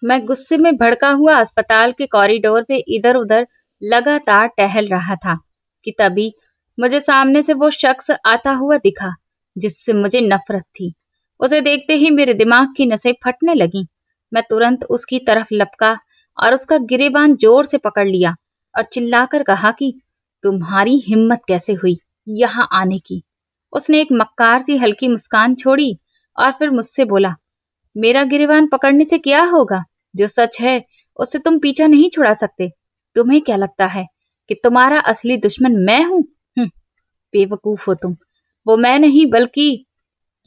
मैं गुस्से में भड़का हुआ अस्पताल के कॉरिडोर पे इधर उधर लगातार टहल रहा था कि तभी मुझे सामने से वो शख्स आता हुआ दिखा जिससे मुझे नफरत थी। उसे देखते ही मेरे दिमाग की नसें फटने लगीं। मैं तुरंत उसकी तरफ लपका और उसका गिरेबान जोर से पकड़ लिया और चिल्लाकर कहा कि तुम्हारी हिम्मत कैसे हुई यहाँ आने की। उसने एक मक्कार सी हल्की मुस्कान छोड़ी और फिर मुझसे बोला, मेरा गिरेबान पकड़ने से क्या होगा? जो सच है उससे तुम पीछा नहीं छुड़ा सकते। तुम्हें क्या लगता है कि तुम्हारा असली दुश्मन मैं हूं? बेवकूफ हो तुम। वो मैं नहीं बल्कि।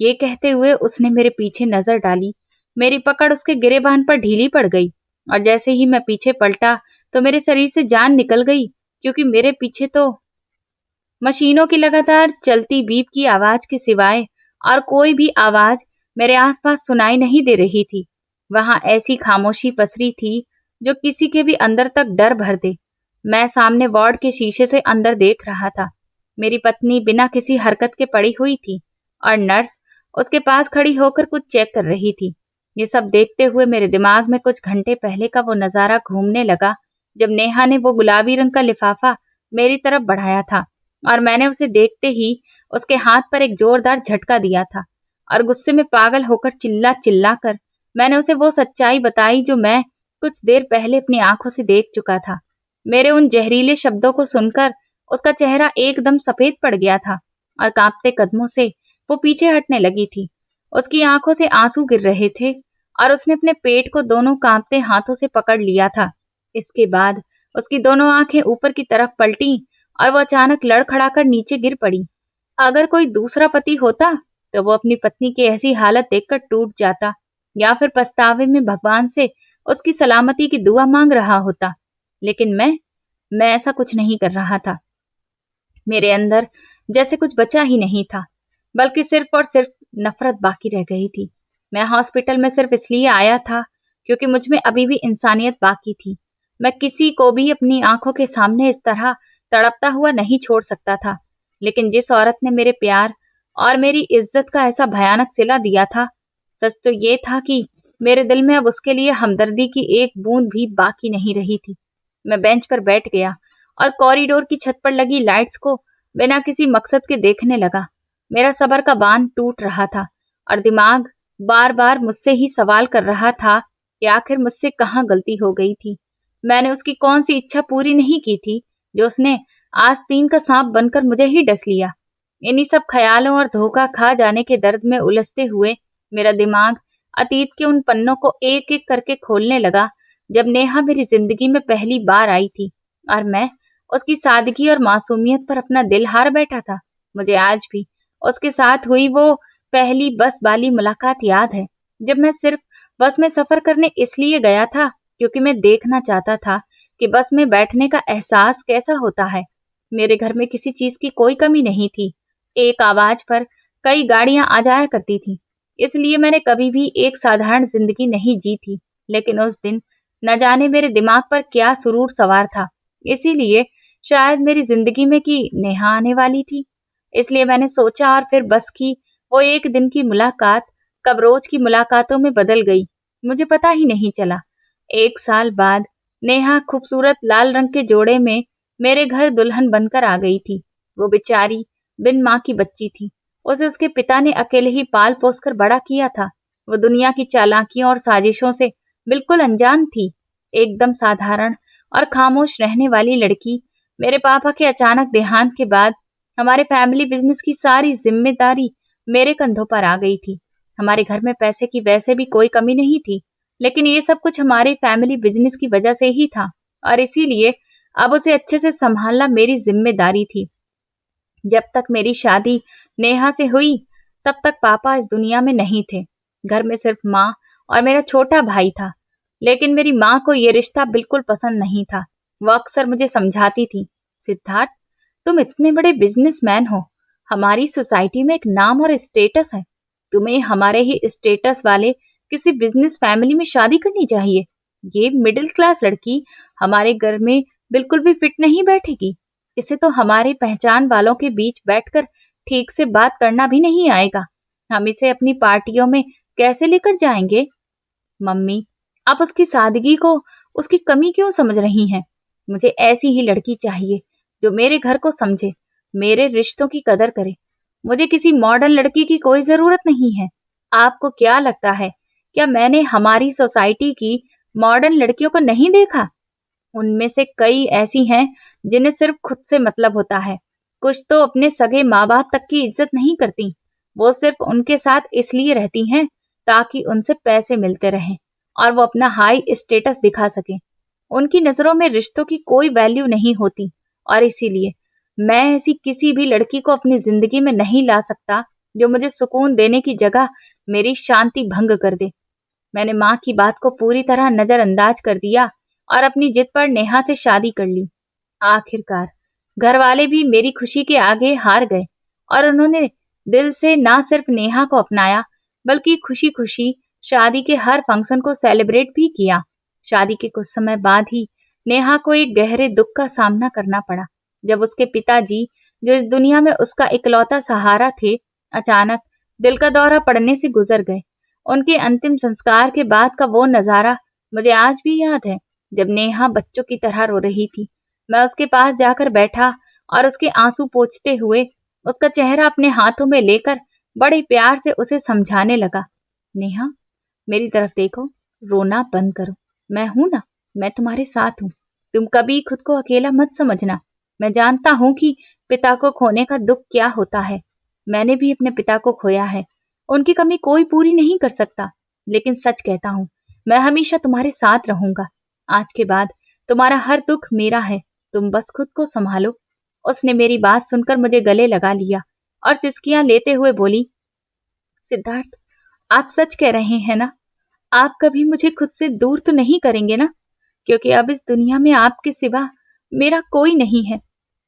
ये कहते हुए उसने मेरे पीछे नजर डाली। मेरी पकड़ उसके गिरेबान पर ढीली पड़ गई और जैसे ही मैं पीछे पलटा तो मेरे शरीर से जान निकल गई, क्योंकि मेरे पीछे तो मशीनों की लगातार चलती बीप की आवाज के सिवाय और कोई भी आवाज मेरे आसपास सुनाई नहीं दे रही थी। वहां ऐसी खामोशी पसरी थी जो किसी के भी अंदर तक डर भर दे। मैं सामने वार्ड के शीशे से अंदर देख रहा था। मेरी पत्नी बिना किसी हरकत के पड़ी हुई थी और नर्स उसके पास खड़ी होकर कुछ चेक कर रही थी। ये सब देखते हुए मेरे दिमाग में कुछ घंटे पहले का वो नजारा घूमने लगा जब नेहा ने वो गुलाबी रंग का लिफाफा मेरी तरफ बढ़ाया था और मैंने उसे देखते ही उसके हाथ पर एक जोरदार झटका दिया था और गुस्से में पागल होकर चिल्ला चिल्ला कर मैंने उसे वो सच्चाई बताई जो मैं कुछ देर पहले अपनी आंखों से देख चुका था। मेरे उन जहरीले शब्दों को सुनकर उसका चेहरा एकदम सफेद पड़ गया था और कांपते कदमों से वो पीछे हटने लगी थी। उसकी आंखों से आंसू गिर रहे थे और उसने अपने पेट को दोनों कांपते हाथों से पकड़ लिया था। इसके बाद उसकी दोनों आंखें ऊपर की तरफ पलटी और वो अचानक लड़खड़ाकर नीचे गिर पड़ी। अगर कोई दूसरा पति होता तो वो अपनी पत्नी की ऐसी हालत देखकर टूट जाता या फिर पछतावे में भगवान से उसकी सलामती की दुआ मांग रहा होता। लेकिन मैं ऐसा कुछ नहीं कर रहा था। मेरे अंदर जैसे कुछ बचा ही नहीं था, बल्कि सिर्फ और सिर्फ नफरत बाकी रह गई थी। मैं हॉस्पिटल में सिर्फ इसलिए आया था क्योंकि मुझ में अभी भी इंसानियत बाकी थी। मैं किसी को भी अपनी आंखों के सामने इस तरह तड़पता हुआ नहीं छोड़ सकता था। लेकिन जिस औरत ने मेरे प्यार और मेरी इज्जत का ऐसा भयानक सिला दिया था, सच तो ये था कि मेरे दिल में अब उसके लिए हमदर्दी की एक बूंद भी बाकी नहीं रही थी। मैं बेंच पर बैठ गया और कॉरिडोर की छत पर लगी लाइट्स को बिना किसी मकसद के देखने लगा। मेरा सब्र का बांध टूट रहा था और दिमाग बार बार मुझसे ही सवाल कर रहा था कि आखिर मुझसे कहाँ गलती हो गई थी। मैंने उसकी कौन सी इच्छा पूरी नहीं की थी जो उसने आस्तीन का सांप बनकर मुझे ही डस लिया। इन्हीं सब ख्यालों और धोखा खा जाने के दर्द में उलझते हुए मेरा दिमाग अतीत के उन पन्नों को एक एक करके खोलने लगा जब नेहा मेरी जिंदगी में पहली बार आई थी और मैं उसकी सादगी और मासूमियत पर अपना दिल हार बैठा था। मुझे आज भी उसके साथ हुई वो पहली बस वाली मुलाकात याद है, जब मैं सिर्फ बस में सफर करने इसलिए गया था क्योंकि मैं देखना चाहता था कि बस में बैठने का एहसास कैसा होता है। मेरे घर में किसी चीज की कोई कमी नहीं थी। एक आवाज पर कई गाड़ियां आ जाया करती थी, इसलिए मैंने कभी भी एक साधारण जिंदगी नहीं जी थी। लेकिन उस दिन न जाने मेरे दिमाग पर क्या सुरूर सवार था, इसीलिए शायद मेरी जिंदगी में कि नेहा आने वाली थी। इसलिए मैंने सोचा और फिर बस की वो एक दिन की मुलाकात कब रोज की मुलाकातों में बदल गई, मुझे पता ही नहीं चला। 1 साल बाद नेहा खूबसूरत लाल रंग के जोड़े में मेरे घर दुल्हन बनकर आ गई थी। वो बेचारी बिन माँ की बच्ची थी। उसे उसके पिता ने अकेले ही पाल पोस कर बड़ा किया था। वो दुनिया की चालाकियों और साजिशों से बिल्कुल अनजान थी। एकदम साधारण और खामोश रहने वाली लड़की मेरे पापा के अचानक देहांत के बाद हमारे फैमिली बिजनेस की सारी जिम्मेदारी मेरे कंधों पर आ गई थी। हमारे घर में पैसे की वैसे भी कोई कमी नहीं थी, लेकिन ये सब कुछ हमारे फैमिली बिजनेस की वजह से ही था और इसीलिए अब उसे अच्छे से संभालना मेरी जिम्मेदारी थी। जब तक मेरी शादी नेहा से हुई तब तक पापा इस दुनिया में नहीं थे। घर में सिर्फ माँ और मेरा छोटा भाई था। लेकिन मेरी माँ को ये रिश्ता बिल्कुल पसंद नहीं था। वो अक्सर मुझे समझाती थी, सिद्धार्थ, तुम इतने बड़े बिजनेसमैन हो, हमारी सोसाइटी में एक नाम और स्टेटस है, तुम्हें हमारे ही स्टेटस वाले किसी बिजनेस फैमिली में शादी करनी चाहिए। ये मिडिल क्लास लड़की हमारे घर में बिल्कुल भी फिट नहीं बैठेगी। इसे तो हमारे पहचान वालों के बीच बैठकर ठीक से बात करना भी नहीं आएगा। हम इसे अपनी पार्टियों में कैसे लेकर जाएंगे? मम्मी, आप उसकी सादगी को उसकी कमी क्यों समझ रही हैं? मुझे ऐसी ही लड़की चाहिए जो मेरे घर को समझे, मेरे रिश्तों की कदर करे। मुझे किसी मॉडर्न लड़की की कोई जरूरत नहीं है। आपको क्या लगता है, क्या मैंने हमारी सोसाइटी की मॉडर्न लड़कियों को नहीं देखा? उनमें से कई ऐसी हैं जिन्हें सिर्फ खुद से मतलब होता है। कुछ तो अपने सगे माँ बाप तक की इज्जत नहीं करती। वो सिर्फ उनके साथ इसलिए रहती हैं ताकि उनसे पैसे मिलते रहें और वो अपना हाई स्टेटस दिखा सकें। उनकी नजरों में रिश्तों की कोई वैल्यू नहीं होती और इसीलिए मैं ऐसी किसी भी लड़की को अपनी जिंदगी में नहीं ला सकता जो मुझे सुकून देने की जगह मेरी शांति भंग कर दे। मैंने माँ की बात को पूरी तरह नजरअंदाज कर दिया और अपनी जिद पर नेहा से शादी कर ली। आखिरकार घर वाले भी मेरी खुशी के आगे हार गए और उन्होंने दिल से ना सिर्फ नेहा को अपनाया बल्कि खुशी खुशी शादी के हर फंक्शन को सेलिब्रेट भी किया। शादी के कुछ समय बाद ही नेहा को एक गहरे दुख का सामना करना पड़ा जब उसके पिताजी, जो इस दुनिया में उसका इकलौता सहारा थे, अचानक दिल का दौरा पड़ने से गुजर गए। उनके अंतिम संस्कार के बाद का वो नजारा मुझे आज भी याद है, जब नेहा बच्चों की तरह रो रही थी। मैं उसके पास जाकर बैठा और उसके आंसू पोंछते हुए उसका चेहरा अपने हाथों में लेकर बड़े प्यार से उसे समझाने लगा। नेहा, मेरी तरफ देखो, रोना बंद करो। मैं हूं ना, मैं तुम्हारे साथ हूं। तुम कभी खुद को अकेला मत समझना। मैं जानता हूं कि पिता को खोने का दुख क्या होता है। मैंने भी अपने पिता को खोया है। उनकी कमी कोई पूरी नहीं कर सकता, लेकिन सच कहता हूं, मैं हमेशा तुम्हारे साथ रहूंगा। आज के बाद तुम्हारा हर दुख मेरा है। तुम बस खुद को संभालो। उसने मेरी बात सुनकर मुझे गले लगा लिया और सिसकियां लेते हुए बोली, सिद्धार्थ, आप सच कह रहे हैं ना? आप कभी मुझे खुद से दूर तो नहीं करेंगे ना? क्योंकि अब इस दुनिया में आपके सिवा मेरा कोई नहीं है।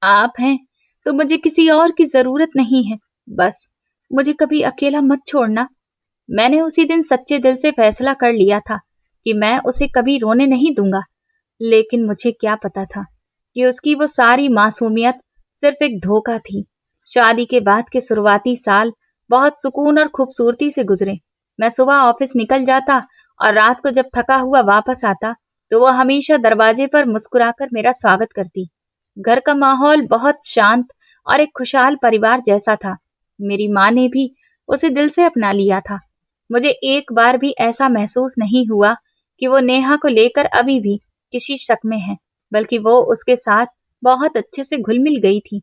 आप हैं तो मुझे किसी और की जरूरत नहीं है। बस मुझे कभी अकेला मत छोड़ना। मैंने उसी दिन सच्चे दिल से फैसला कर लिया था कि मैं उसे कभी रोने नहीं दूंगा। लेकिन मुझे क्या पता था कि उसकी वो सारी मासूमियत सिर्फ एक धोखा थी। शादी के बाद के शुरुआती साल बहुत सुकून और खूबसूरती से गुजरे। मैं सुबह ऑफिस निकल जाता और रात को जब थका हुआ वापस आता तो वो हमेशा दरवाजे पर मुस्कुराकर मेरा स्वागत करती। घर का माहौल बहुत शांत और एक खुशहाल परिवार जैसा था। मेरी माँ ने भी उसे दिल से अपना लिया था। मुझे एक बार भी ऐसा महसूस नहीं हुआ कि वो नेहा को लेकर अभी भी किसी शक में है, बल्कि वो उसके साथ बहुत अच्छे से घुल मिल गई थी।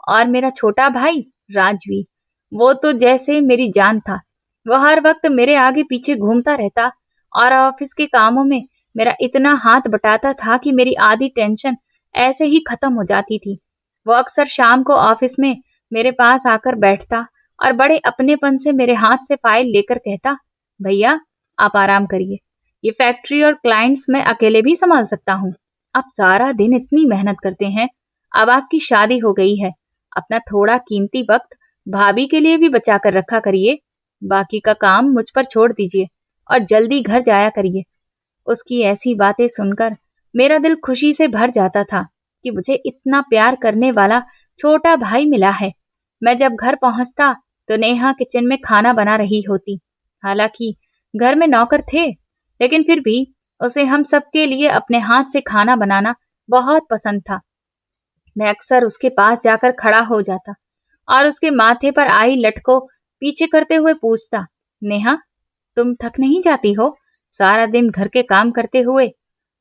और मेरा छोटा भाई राजवीर, वो तो जैसे मेरी जान था। वो हर वक्त मेरे आगे पीछे घूमता रहता और ऑफिस के कामों में मेरा इतना हाथ बटाता था कि मेरी आधी टेंशन ऐसे ही खत्म हो जाती थी। वो अक्सर शाम को ऑफिस में मेरे पास आकर बैठता और बड़े अपनेपन से मेरे हाथ से फाइल लेकर कहता, भैया आप आराम करिए, ये फैक्ट्री और क्लाइंट्स मैं अकेले भी संभाल सकता हूँ। आप सारा दिन इतनी मेहनत करते हैं, अब आपकी शादी हो गई है, अपना थोड़ा कीमती वक्त भाभी के लिए भी बचा कर रखा करिए। बाकी का काम मुझ पर छोड़ दीजिए और जल्दी घर जाया करिए। उसकी ऐसी बातें सुनकर मेरा दिल खुशी से भर जाता था कि मुझे इतना प्यार करने वाला छोटा भाई मिला है। मैं जब घर पहुंचता तो नेहा किचन में खाना बना रही होती। हालांकि घर में नौकर थे, लेकिन फिर भी उसे हम सबके लिए अपने हाथ से खाना बनाना बहुत पसंद था। मैं अक्सर उसके पास जाकर खड़ा हो जाता और उसके माथे पर आई लट को पीछे करते हुए पूछता, नेहा, तुम थक नहीं जाती हो सारा दिन घर के काम करते हुए?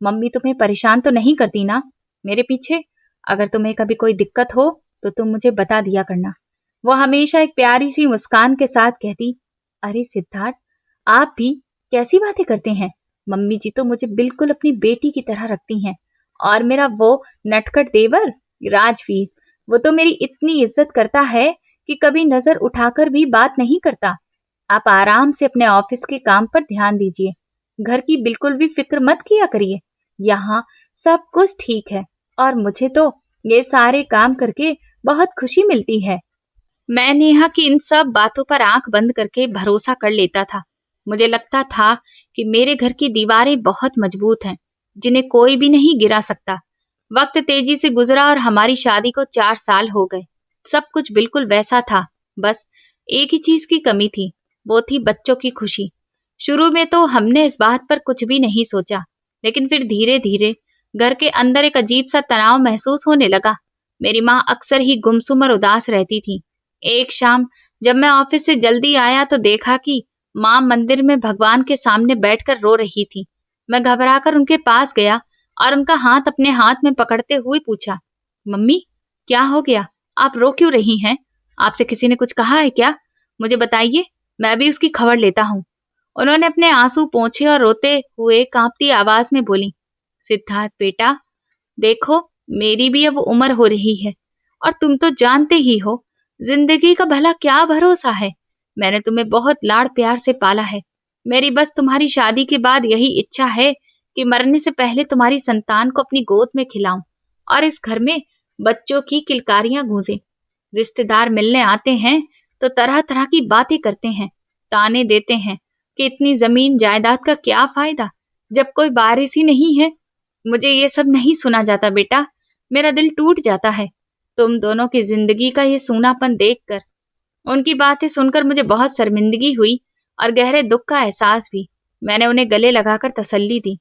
मम्मी तुम्हें परेशान तो नहीं करती ना मेरे पीछे? अगर तुम्हें कभी कोई दिक्कत हो तो तुम मुझे बता दिया करना। वो हमेशा एक प्यारी सी मुस्कान के साथ कहती, अरे सिद्धार्थ, आप भी कैसी बातें करते हैं? मम्मी जी तो मुझे बिल्कुल अपनी बेटी की तरह रखती हैं। और मेरा वो नटखट देवर राजवीर, वो तो मेरी इतनी इज्जत करता है कि कभी नजर उठाकर भी बात नहीं करता। आप आराम से अपने ऑफिस के काम पर ध्यान दीजिए, घर की बिल्कुल भी फिक्र मत किया करिए। यहाँ सब कुछ ठीक है और मुझे तो ये सारे काम करके बहुत खुशी मिलती है। मैं नेहा की इन सब बातों पर आंख बंद करके भरोसा कर लेता था। मुझे लगता था कि मेरे घर की दीवारें बहुत मजबूत हैं, जिन्हें कोई भी नहीं गिरा सकता। वक्त तेजी से गुजरा और हमारी शादी को 4 साल हो गए। सब कुछ बिल्कुल वैसा था, बस एक ही चीज की कमी थी, वो थी बच्चों की खुशी। शुरू में तो हमने इस बात पर कुछ भी नहीं सोचा, लेकिन फिर धीरे धीरे घर के अंदर एक अजीब सा तनाव महसूस होने लगा। मेरी माँ अक्सर ही गुमसुम और उदास रहती थी। एक शाम जब मैं ऑफिस से जल्दी आया तो देखा कि माँ मंदिर में भगवान के सामने बैठकर रो रही थी। मैं घबराकर उनके पास गया और उनका हाथ अपने हाथ में पकड़ते हुए पूछा, मम्मी क्या हो गया? आप रो क्यों रही हैं? आपसे किसी ने कुछ कहा है क्या? मुझे बताइए, मैं भी उसकी खबर लेता हूँ। उन्होंने अपने आंसू पोंछे और रोते हुए कांपती आवाज में बोली, सिद्धार्थ बेटा, देखो मेरी भी अब उम्र हो रही है और तुम तो जानते ही हो जिंदगी का भला क्या भरोसा है। मैंने तुम्हें बहुत लाड़ प्यार से पाला है। मेरी बस तुम्हारी शादी के बाद यही इच्छा है कि मरने से पहले तुम्हारी संतान को अपनी गोद में खिलाऊं और इस घर में बच्चों की किलकारियां गूंजे। रिश्तेदार मिलने आते हैं तो तरह तरह की बातें करते हैं, ताने देते हैं कि इतनी जमीन जायदाद का क्या फायदा जब कोई वारिस ही नहीं है। मुझे ये सब नहीं सुना जाता बेटा, मेरा दिल टूट जाता है तुम दोनों की जिंदगी का ये सूनापन देखकर। उनकी बातें सुनकर मुझे बहुत शर्मिंदगी हुई और गहरे दुख का एहसास भी। मैंने उन्हें गले लगाकर तसल्ली दी,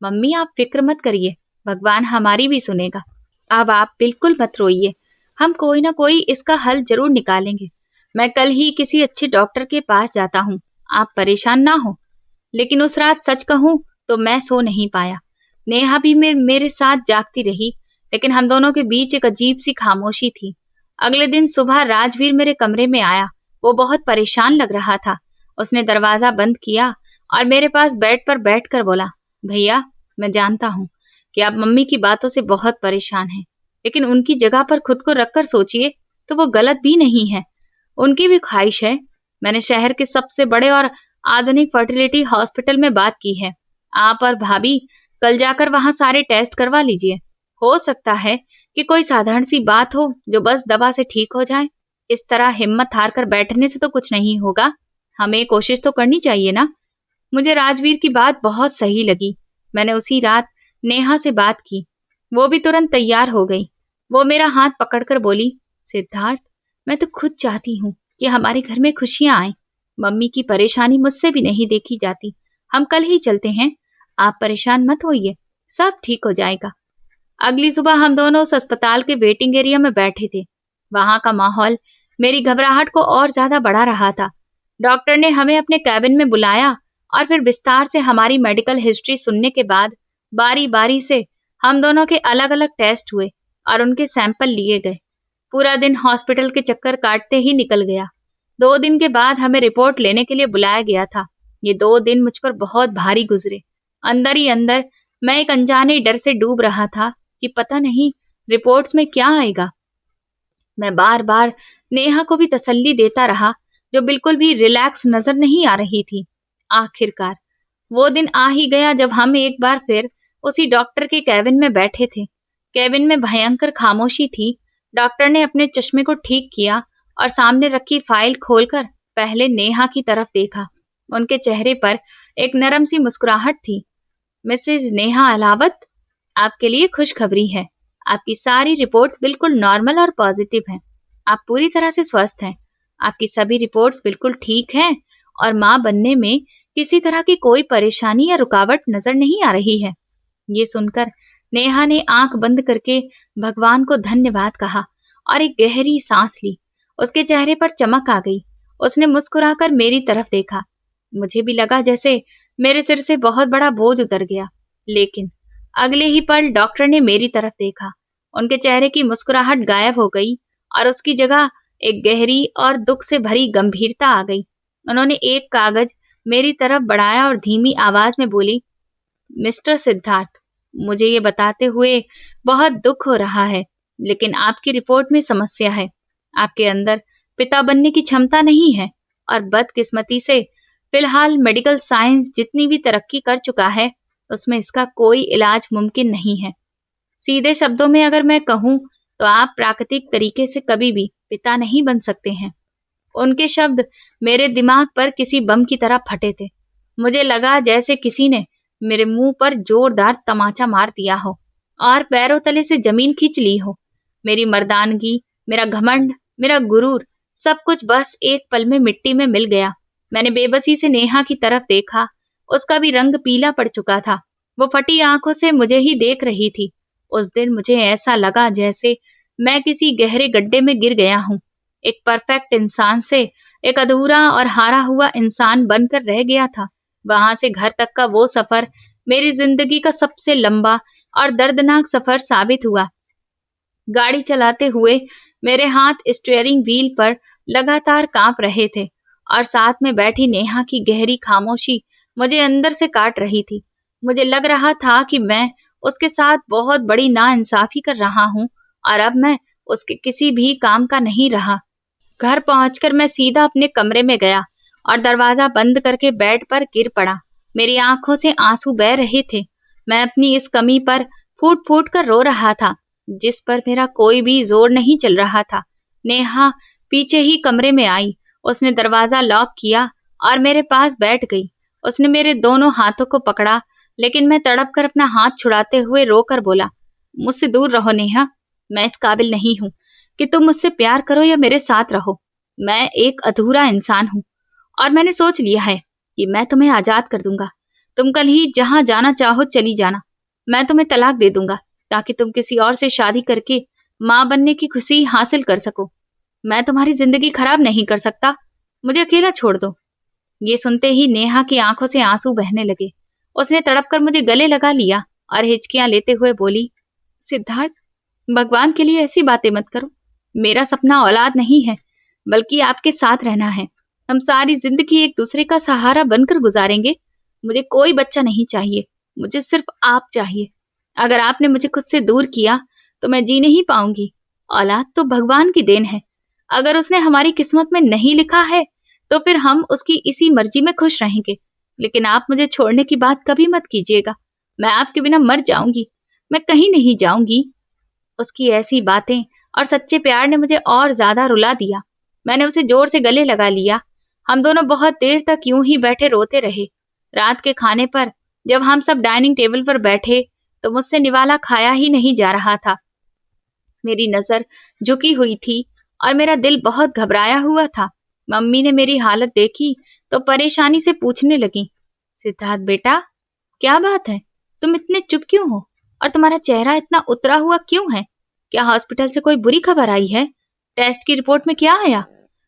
मम्मी आप फिक्र मत करिए, भगवान हमारी भी सुनेगा। अब आप बिल्कुल मत रोइए, हम कोई ना कोई इसका हल जरूर निकालेंगे। मैं कल ही किसी अच्छे डॉक्टर के पास जाता हूँ, आप परेशान ना हो। लेकिन उस रात सच कहूं तो मैं सो नहीं पाया। नेहा भी मेरे साथ जागती रही, लेकिन हम दोनों के बीच एक अजीब सी खामोशी थी। अगले दिन सुबह राजवीर मेरे कमरे में आया। वो बहुत परेशान लग रहा था। उसने दरवाजा बंद किया और मेरे पास बेड पर बैठकर बोला, भैया मैं जानता हूँ कि आप मम्मी की बातों से बहुत परेशान हैं, लेकिन उनकी जगह पर खुद को रखकर सोचिए तो वो गलत भी नहीं है। उनकी भी ख्वाहिश है। मैंने शहर के सबसे बड़े और आधुनिक फर्टिलिटी हॉस्पिटल में बात की है। आप और भाभी कल जाकर वहां सारे टेस्ट करवा लीजिए। हो सकता है कि कोई साधारण सी बात हो जो बस दवा से ठीक हो जाए। इस तरह हिम्मत हार कर बैठने से तो कुछ नहीं होगा, हमें कोशिश तो करनी चाहिए ना। मुझे राजवीर की बात बहुत सही लगी। मैंने उसी रात नेहा से बात की। वो भी तुरंत तैयार हो गई। वो मेरा हाथ पकड़कर बोली, सिद्धार्थ मैं तो खुद चाहती हूँ कि हमारे घर में खुशियां आए। मम्मी की परेशानी मुझसे भी नहीं देखी जाती। हम कल ही चलते हैं, आप परेशान मत होइए, सब ठीक हो जाएगा। अगली सुबह हम दोनों उस अस्पताल के वेटिंग एरिया में बैठे थे। वहां का माहौल मेरी घबराहट को और ज्यादा बढ़ा रहा था। डॉक्टर ने हमें अपने कैबिन में बुलाया और फिर विस्तार से हमारी मेडिकल हिस्ट्री सुनने के बाद बारी बारी से हम दोनों के अलग अलग टेस्ट हुए और उनके सैंपल लिए गए। पूरा दिन हॉस्पिटल के चक्कर काटते ही निकल गया। 2 दिन के बाद हमें रिपोर्ट लेने के लिए बुलाया गया था। ये 2 दिन मुझ पर बहुत भारी गुजरे। अंदर ही अंदर मैं एक अनजाने डर से डूब रहा था कि पता नहीं रिपोर्ट्स में क्या आएगा। मैं बार बार नेहा को भी तसल्ली देता रहा, जो बिल्कुल भी रिलैक्स नजर नहीं आ रही थी। आखिरकार वो दिन आ ही गया जब हम एक बार फिर उसी डॉक्टर के कैबिन में बैठे थे। कैबिन में भयंकर खामोशी थी। डॉक्टर ने अपने चश्मे को ठीक किया और सामने रखी फाइल खोलकर पहले नेहा की तरफ देखा। उनके चेहरे पर एक नरम सी मुस्कुराहट थी। मिसेज नेहा अलावत, आपके लिए खुशखबरी है। आपकी सारी रिपोर्ट्स बिल्कुल नॉर्मल और पॉजिटिव हैं। आप पूरी तरह से स्वस्थ हैं। आपकी सभी रिपोर्ट्स बिल्कुल ठीक हैं और मां बनने में किसी तरह की कोई परेशानी या रुकावट नजर नहीं आ रही है। ये सुनकर नेहा ने आंख बंद करके भगवान को धन्यवाद कहा और एक गहरी सांस ली। उसके चेहरे पर चमक आ गई। उसने मुस्कुराकर मेरी तरफ देखा। मुझे भी लगा जैसे मेरे सिर से बहुत बड़ा बोझ उतर गया। लेकिन अगले ही पल डॉक्टर ने मेरी तरफ देखा। उनके चेहरे की मुस्कुराहट गायब हो गई और उसकी जगह एक गहरी और दुख से भरी गंभीरता आ गई। उन्होंने एक कागज मेरी तरफ बढ़ाया और धीमी आवाज में बोली, मिस्टर सिद्धार्थ, मुझे ये बताते हुए बहुत दुख हो रहा है, लेकिन आपकी रिपोर्ट में समस्या है। आपके अंदर पिता बनने की क्षमता नहीं है और बदकिस्मती से फिलहाल मेडिकल साइंस जितनी भी तरक्की कर चुका है उसमें इसका कोई इलाज मुमकिन नहीं है। सीधे शब्दों में अगर मैं कहूँ तो आप प्राकृतिक तरीके से कभी भी पिता नहीं बन सकते हैं। उनके शब्द मेरे दिमाग पर किसी बम की तरह फटे थे। मुझे लगा जैसे किसी ने मेरे मुंह पर जोरदार तमाचा मार दिया हो और पैरों तले से जमीन खींच ली हो। मेरी मर्दानगी, मेरा घमंड, मेरा गुरूर, सब कुछ बस एक पल में मिट्टी में मिल गया। मैंने बेबसी से नेहा की तरफ देखा। उसका भी रंग पीला पड़ चुका था। वो फटी आंखों से मुझे ही देख रही थी। उस दिन मुझे ऐसा लगा जैसे मैं किसी गहरे गड्ढे में गिर गया हूँ। एक परफेक्ट इंसान से एक अधूरा और हारा हुआ इंसान बनकर रह गया था। वहां से घर तक का वो सफर मेरी जिंदगी का सबसे लंबा और दर्दनाक सफर साबित हुआ। गाड़ी चलाते हुए मेरे हाथ स्टीयरिंग व्हील पर लगातार कांप रहे थे और साथ में बैठी नेहा की गहरी खामोशी मुझे अंदर से काट रही थी। मुझे लग रहा था कि मैं उसके साथ बहुत बड़ी नाइंसाफी कर रहा हूँ और अब मैं उसके किसी भी काम का नहीं रहा। घर पहुंचकर मैं सीधा अपने कमरे में गया और दरवाजा बंद करके बेड पर गिर पड़ा। मेरी आंखों से आंसू बह रहे थे। मैं अपनी इस कमी पर फूट फूट कर रो रहा था जिस पर मेरा कोई भी जोर नहीं चल रहा था। नेहा पीछे ही कमरे में आई। उसने दरवाजा लॉक किया और मेरे पास बैठ गई। उसने मेरे दोनों हाथों को पकड़ा, लेकिन मैं तड़प कर अपना हाथ छुड़ाते हुए रोकर बोला, मुझसे दूर रहो नेहा। मैं इस काबिल नहीं हूँ कि तुम मुझसे प्यार करो या मेरे साथ रहो। मैं एक अधूरा इंसान हूँ और मैंने सोच लिया है कि मैं तुम्हें आजाद कर दूंगा। तुम कल ही जहां जाना चाहो चली जाना। मैं तुम्हें तलाक दे दूंगा ताकि तुम किसी और से शादी करके माँ बनने की खुशी हासिल कर सको। मैं तुम्हारी जिंदगी खराब नहीं कर सकता। मुझे अकेला छोड़ दो। ये सुनते ही नेहा की आंखों से आंसू बहने लगे। उसने तड़प कर मुझे गले लगा लिया और हिचकियां लेते हुए बोली, सिद्धार्थ, भगवान के लिए ऐसी बातें मत करो। मेरा सपना औलाद नहीं है, बल्कि आपके साथ रहना है। हम सारी जिंदगी एक दूसरे का सहारा बनकर गुजारेंगे। मुझे कोई बच्चा नहीं चाहिए, मुझे सिर्फ आप चाहिए। अगर आपने मुझे खुद से दूर किया तो मैं जी नहीं पाऊंगी। औलाद तो भगवान की देन है। अगर उसने हमारी किस्मत में नहीं लिखा है तो फिर हम उसकी इसी मर्जी में खुश रहेंगे। लेकिन आप मुझे छोड़ने की बात कभी मत कीजिएगा। मैं आपके बिना मर जाऊंगी। मैं कहीं नहीं जाऊंगी। उसकी ऐसी बातें और सच्चे प्यार ने मुझे और ज्यादा रुला दिया। मैंने उसे जोर से गले लगा लिया। हम दोनों बहुत देर तक यूं ही बैठे रोते रहे। रात के खाने पर जब हम सब डाइनिंग टेबल पर बैठे तो मुझसे निवाला खाया ही नहीं जा रहा था। मेरी नजर झुकी हुई थी और मेरा दिल बहुत घबराया हुआ था। मम्मी ने मेरी हालत देखी तो परेशानी से पूछने लगी, सिद्धार्थ बेटा, क्या बात है? तुम इतने चुप क्यों हो और तुम्हारा चेहरा इतना उतरा हुआ क्यों है? क्या हॉस्पिटल से कोई बुरी खबर आई है? टेस्ट की रिपोर्ट में क्या आया?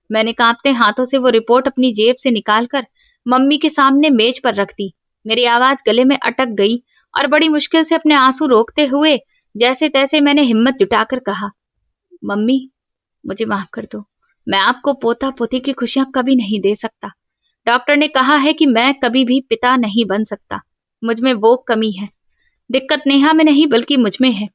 मैंने कांपते हाथों से वो रिपोर्ट अपनी जेब से निकालकर मम्मी के सामने मेज पर रख दी। मेरी आवाज गले में अटक गई और बड़ी मुश्किल से अपने आंसू रोकते हुए जैसे तैसे मैंने हिम्मत जुटाकर कहा, मम्मी, मुझे माफ कर दो। मैं आपको पोता पोती की खुशियां कभी नहीं दे सकता। डॉक्टर ने कहा है कि मैं कभी भी पिता नहीं बन सकता। मुझ में वो कमी है। दिक्कत नेहा में नहीं बल्कि मुझ में है।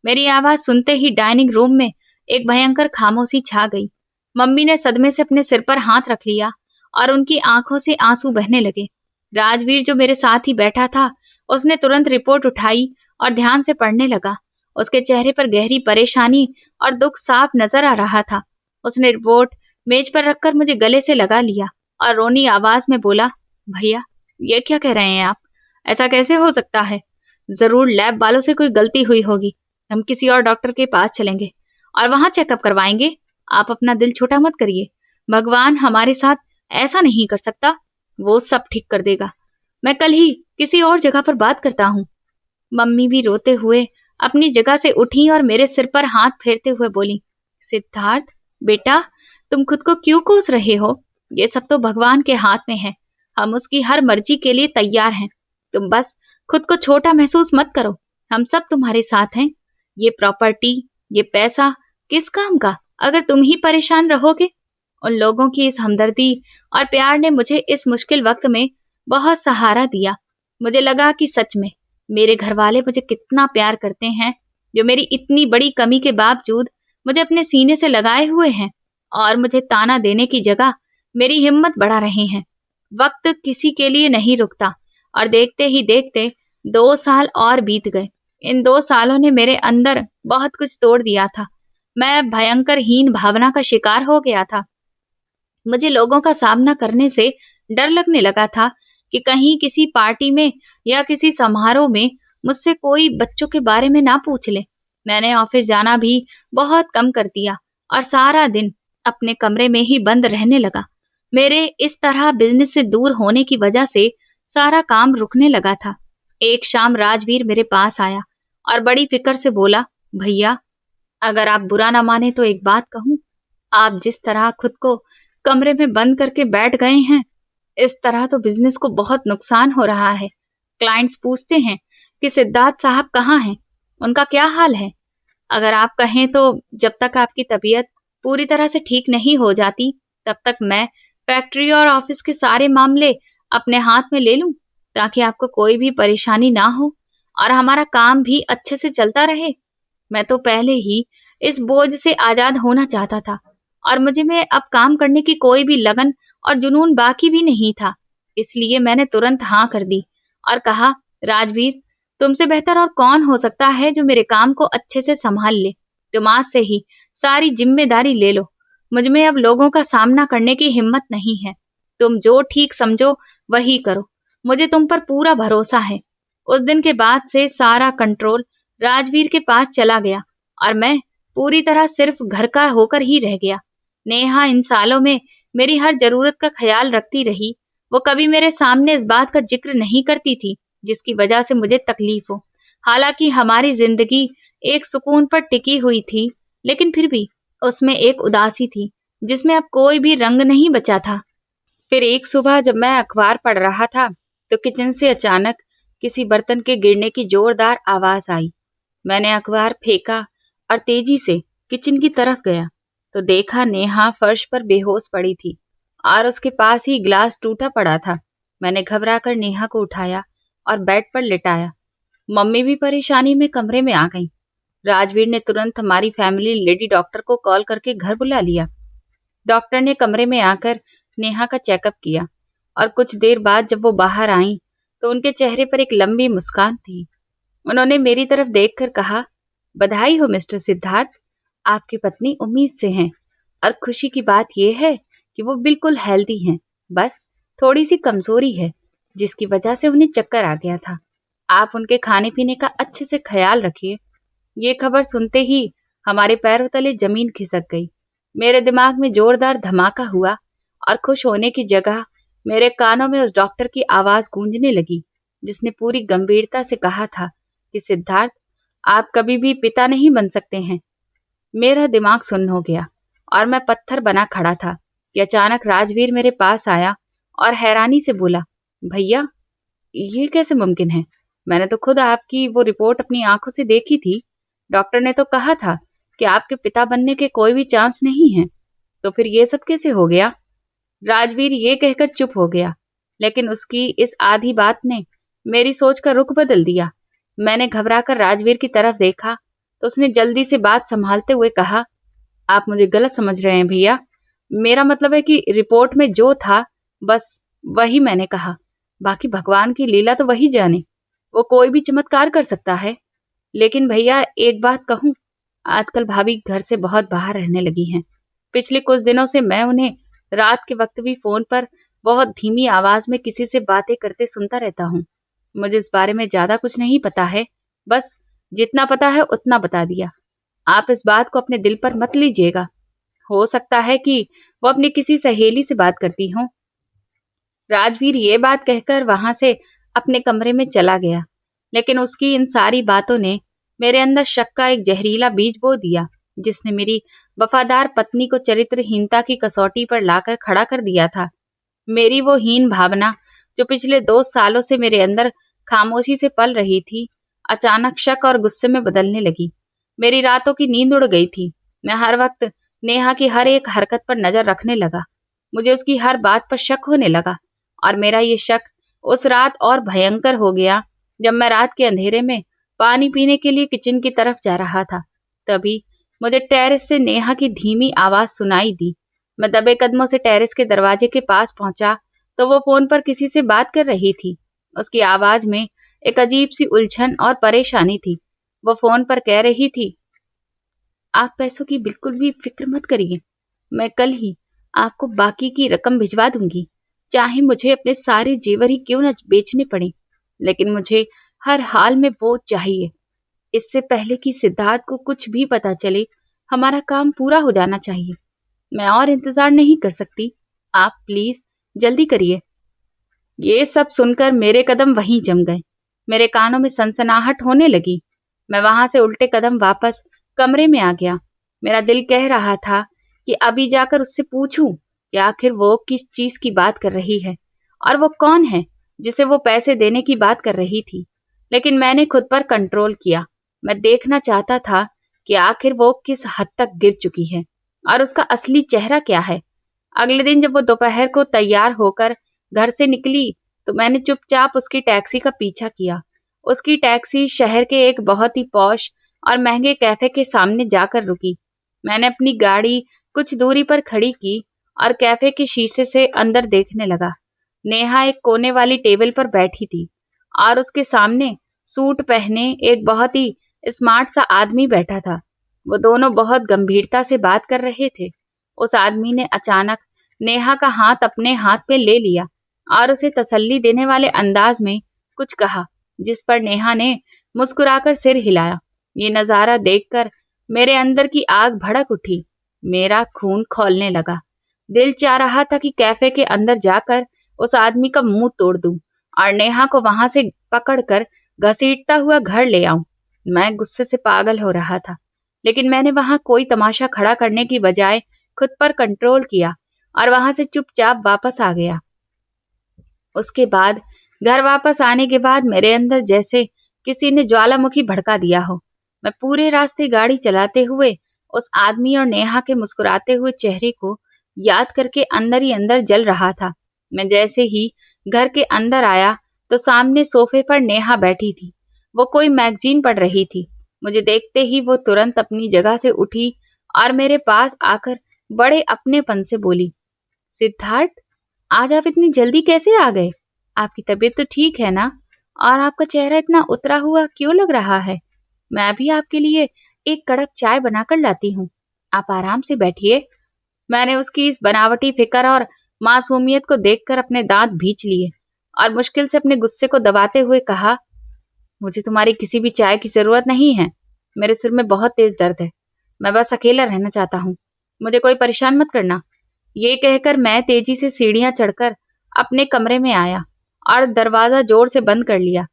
मेरी आवाज सुनते ही डाइनिंग रूम में एक भयंकर खामोशी छा गई। मम्मी ने सदमे से अपने सिर पर हाथ रख लिया और उनकी आंखों से आंसू बहने लगे। राजवीर जो मेरे साथ ही बैठा था, उसने तुरंत रिपोर्ट उठाई और ध्यान से पढ़ने लगा। उसके चेहरे पर गहरी परेशानी और दुख साफ नजर आ रहा था। उसने रिपोर्ट मेज पर रखकर मुझे गले से लगा लिया और रोनी आवाज में बोला, भैया, ये क्या कह रहे हैं आप? ऐसा कैसे हो सकता है? जरूर लैब वालों से कोई गलती हुई होगी। हम किसी और डॉक्टर के पास चलेंगे और वहां चेकअप करवाएंगे। आप अपना दिल छोटा मत करिए। भगवान हमारे साथ ऐसा नहीं कर सकता। वो सब ठीक कर देगा। मैं कल ही किसी और जगह पर बात करता हूँ। मम्मी भी रोते हुए अपनी जगह से उठी और मेरे सिर पर हाथ फेरते हुए बोली, सिद्धार्थ बेटा, तुम खुद को क्यों कोस रहे हो? ये सब तो भगवान के हाथ में है। हम उसकी हर मर्जी के लिए तैयार हैं। तुम बस खुद को छोटा महसूस मत करो। हम सब तुम्हारे साथ हैं। ये प्रॉपर्टी, ये पैसा किस काम का अगर तुम ही परेशान रहोगे? उन लोगों की इस हमदर्दी और प्यार ने मुझे इस मुश्किल वक्त में बहुत सहारा दिया। मुझे लगा कि सच में मेरे घर वाले मुझे कितना प्यार करते हैं, जो मेरी इतनी बड़ी कमी के बावजूद मुझे अपने सीने से लगाए हुए हैं और मुझे ताना देने की जगह मेरी हिम्मत बढ़ा रहे हैं। वक्त किसी के लिए नहीं रुकता और देखते ही देखते 2 साल और बीत गए। इन 2 सालों ने मेरे अंदर बहुत कुछ तोड़ दिया था। मैं भयंकर हीन भावना का शिकार हो गया था। मुझे लोगों का सामना करने से डर लगने लगा था कि कहीं किसी पार्टी में या किसी समारोह में मुझसे कोई बच्चों के बारे में ना पूछ ले। मैंने ऑफिस जाना भी बहुत कम कर दिया और सारा दिन अपने कमरे में ही बंद रहने लगा। मेरे इस तरह बिजनेस से दूर होने की वजह से सारा काम रुकने लगा था। एक शाम राजवीर मेरे पास आया और बड़ी फिक्र से बोला, भैया अगर आप बुरा ना माने तो एक बात कहूं। आप जिस तरह खुद को कमरे में बंद करके बैठ गए हैं, इस तरह तो बिजनेस को बहुत नुकसान हो रहा है। क्लाइंट्स पूछते हैं कि सिद्धार्थ साहब कहाँ हैं, उनका क्या हाल है। अगर आप कहें तो जब तक आपकी तबीयत पूरी तरह से ठीक नहीं हो जाती, तब तक मैं फैक्ट्री और ऑफिस के सारे मामले अपने हाथ में ले लूं, ताकि आपको कोई भी परेशानी ना हो और हमारा काम भी अच्छे से चलता रहे। मैं तो पहले ही इस बोझ से आजाद होना चाहता था और मुझे में अब काम करने की कोई भी लगन और जुनून बाकी भी नहीं था। इसलिए मैंने तुरंत हाँ कर दी और कहा, राजवीर तुमसे बेहतर और कौन हो सकता है जो मेरे काम को अच्छे से संभाल ले। तुम आज से ही सारी जिम्मेदारी ले लो। मुझ में अब लोगों का सामना करने की हिम्मत नहीं है। तुम जो ठीक समझो वही करो। मुझे तुम पर पूरा भरोसा है। उस दिन के बाद से सारा कंट्रोल राजवीर के पास चला गया और मैं पूरी तरह सिर्फ घर का होकर ही रह गया। नेहा इन सालों में मेरी हर जरूरत का ख्याल रखती रही। वो कभी मेरे सामने इस बात का जिक्र नहीं करती थी जिसकी वजह से मुझे तकलीफ हो। हालांकि हमारी जिंदगी एक सुकून पर टिकी हुई थी, लेकिन फिर भी उसमें एक उदासी थी जिसमें अब कोई भी रंग नहीं बचा था। फिर एक सुबह जब मैं अखबार पढ़ रहा था तो किचन से अचानक किसी बर्तन के गिरने की जोरदार आवाज आई। मैंने अखबार फेंका और तेजी से किचन की तरफ गया तो देखा नेहा फर्श पर बेहोश पड़ी थी और उसके पास ही गिलास टूटा पड़ा था। मैंने घबराकर नेहा को उठाया और बेड पर लिटाया। मम्मी भी परेशानी में कमरे में आ गई। राजवीर ने तुरंत हमारी फैमिली लेडी डॉक्टर को कॉल करके घर बुला लिया। डॉक्टर ने कमरे में आकर नेहा का चेकअप किया और कुछ देर बाद जब वो बाहर आई तो उनके चेहरे पर एक लंबी मुस्कान थी। उन्होंने मेरी तरफ देखकर कहा, बधाई हो मिस्टर सिद्धार्थ, आपकी पत्नी उम्मीद से हैं और खुशी की बात यह है कि वो बिल्कुल हेल्दी हैं। बस थोड़ी सी कमजोरी है जिसकी वजह से उन्हें चक्कर आ गया था। आप उनके खाने पीने का अच्छे से ख्याल रखिए। ये खबर सुनते ही हमारे पैरों तले जमीन खिसक गई। मेरे दिमाग में जोरदार धमाका हुआ और खुश होने की जगह मेरे कानों में उस डॉक्टर की आवाज गूंजने लगी जिसने पूरी गंभीरता से कहा था कि सिद्धार्थ आप कभी भी पिता नहीं बन सकते हैं। मेरा दिमाग सुन्न हो गया और मैं पत्थर बना खड़ा था कि अचानक राजवीर मेरे पास आया और हैरानी से बोला, भैया ये कैसे मुमकिन है? मैंने तो खुद आपकी वो रिपोर्ट अपनी आंखों से देखी थी। डॉक्टर ने तो कहा था कि आपके पिता बनने के कोई भी चांस नहीं है। तो फिर ये सब कैसे हो गया? राजवीर ये कहकर चुप हो गया, लेकिन उसकी इस आधी बात ने मेरी सोच का रुख बदल दिया। मैंने घबराकर राजवीर की तरफ देखा तो उसने जल्दी से बात संभालते हुए कहा, आप मुझे गलत समझ रहे हैं भैया। मेरा मतलब है कि रिपोर्ट में जो था बस वही मैंने कहा। बाकी भगवान की लीला तो वही जाने। वो कोई भी चमत्कार कर सकता है। लेकिन भैया एक बात कहूं, आजकल भाभी घर से बहुत बाहर रहने लगी हैं। पिछले कुछ दिनों से मैं उन्हें रात के वक्त भी फोन पर बहुत धीमी आवाज में किसी से बातें करते सुनता रहता हूँ। मुझे इस बारे में ज्यादा कुछ नहीं पता है, बस जितना पता है उतना बता दिया। आप इस बात को अपने दिल पर मत लीजिएगा। हो सकता है कि वो अपनी किसी सहेली से बात करती हो। राजवीर ये बात कहकर वहां से अपने कमरे में चला गया, लेकिन उसकी इन सारी बातों ने मेरे अंदर शक का एक जहरीला बीज बो दिया जिसने मेरी वफादार पत्नी को चरित्रहीनता की कसौटी पर लाकर खड़ा कर दिया था। मेरी वो हीन भावना जो पिछले 2 सालों से मेरे अंदर खामोशी से पल रही थी, अचानक शक और गुस्से में बदलने लगी। मेरी रातों की नींद उड़ गई थी। मैं हर वक्त नेहा की हर एक हरकत पर नजर रखने लगा। मुझे उसकी हर बात पर शक होने लगा और मेरा ये शक उस रात और भयंकर हो गया जब मैं रात के अंधेरे में पानी पीने के लिए किचन की तरफ जा रहा था। तभी मुझे टेरेस से नेहा की धीमी आवाज सुनाई दी। मैं दबे कदमों से टेरेस के दरवाजे के पास पहुंचा तो वो फोन पर किसी से बात कर रही थी। उसकी आवाज में एक अजीब सी उलझन और परेशानी थी। वो फोन पर कह रही थी, आप पैसों की बिल्कुल भी फिक्र मत करिए, मैं कल ही आपको बाकी की रकम भिजवा दूंगी। चाहे मुझे अपने सारे जेवर ही क्यों न बेचने पड़े, लेकिन मुझे हर हाल में वो चाहिए। इससे पहले कि सिद्धार्थ को कुछ भी पता चले, हमारा काम पूरा हो जाना चाहिए। मैं और इंतजार नहीं कर सकती। आप प्लीज जल्दी करिए। ये सब सुनकर मेरे कदम वहीं जम गए। मेरे कानों में सनसनाहट होने लगी। मैं वहां से उल्टे कदम वापस कमरे में आ गया। मेरा दिल कह रहा था कि अभी जाकर उससे पूछूं कि आखिर वो किस चीज की बात कर रही है और वो कौन है जिसे वो पैसे देने की बात कर रही थी। लेकिन मैंने खुद पर कंट्रोल किया। मैं देखना चाहता था कि आखिर वो किस हद तक गिर चुकी है और उसका असली चेहरा क्या है। अगले दिन जब वो दोपहर को तैयार होकर घर से निकली तो मैंने चुपचाप उसकी टैक्सी का पीछा किया। उसकी टैक्सी शहर के एक बहुत ही पॉश और महंगे कैफे के सामने जाकर रुकी। मैंने अपनी गाड़ी कुछ दूरी पर खड़ी की और कैफे के शीशे से अंदर देखने लगा। नेहा एक कोने वाली टेबल पर बैठी थी और उसके सामने सूट पहने एक बहुत ही स्मार्ट सा आदमी बैठा था। वो दोनों बहुत गंभीरता से बात कर रहे थे। उस आदमी ने अचानक नेहा का हाथ अपने हाथ पे ले लिया और उसे तसल्ली देने वाले अंदाज में कुछ कहा, जिस पर नेहा ने मुस्कुराकर सिर हिलाया। ये नजारा देखकर मेरे अंदर की आग भड़क उठी। मेरा खून खौलने लगा। दिल चाह रहा था कि कैफे के अंदर जाकर उस आदमी का मुंह तोड़ दूं और नेहा को वहां से पकड़कर घसीटता हुआ घर ले आऊं। मैं गुस्से से पागल हो रहा था, लेकिन मैंने वहां कोई तमाशा खड़ा करने की बजाय खुद पर कंट्रोल किया और वहां से चुपचाप वापस आ गया। उसके बाद घर वापस आने के बाद मेरे अंदर जैसे किसी ने ज्वालामुखी भड़का दिया हो। मैं पूरे रास्ते गाड़ी चलाते हुए उस आदमी और नेहा के मुस्कुराते हुए चेहरे को याद करके अंदर ही अंदर जल रहा था। मैं जैसे ही घर के अंदर आया तो सामने सोफे पर नेहा बैठी थी। वो कोई मैगजीन पढ़ रही थी। मुझे देखते ही वो तुरंत अपनी जगह से उठी और मेरे पास आकर बड़े अपनेपन से बोली, सिद्धार्थ, आज आप इतनी जल्दी कैसे आ गए? आपकी तबीयत तो ठीक है ना? और आपका चेहरा इतना उतरा हुआ क्यों लग रहा है? मैं भी आपके लिए एक कड़क चाय बनाकर लाती हूँ। आप आराम से बैठिए। मैंने उसकी इस बनावटी फिक्र और मासूमियत को देखकर अपने दांत भींच लिए और मुश्किल से अपने गुस्से को दबाते हुए कहा, मुझे तुम्हारी किसी भी चाय की जरूरत नहीं है। मेरे सिर में बहुत तेज दर्द है। मैं बस अकेला रहना चाहता हूँ। मुझे कोई परेशान मत करना। ये कहकर मैं तेजी से सीढ़ियां चढ़कर अपने कमरे में आया और दरवाजा जोर से बंद कर लिया।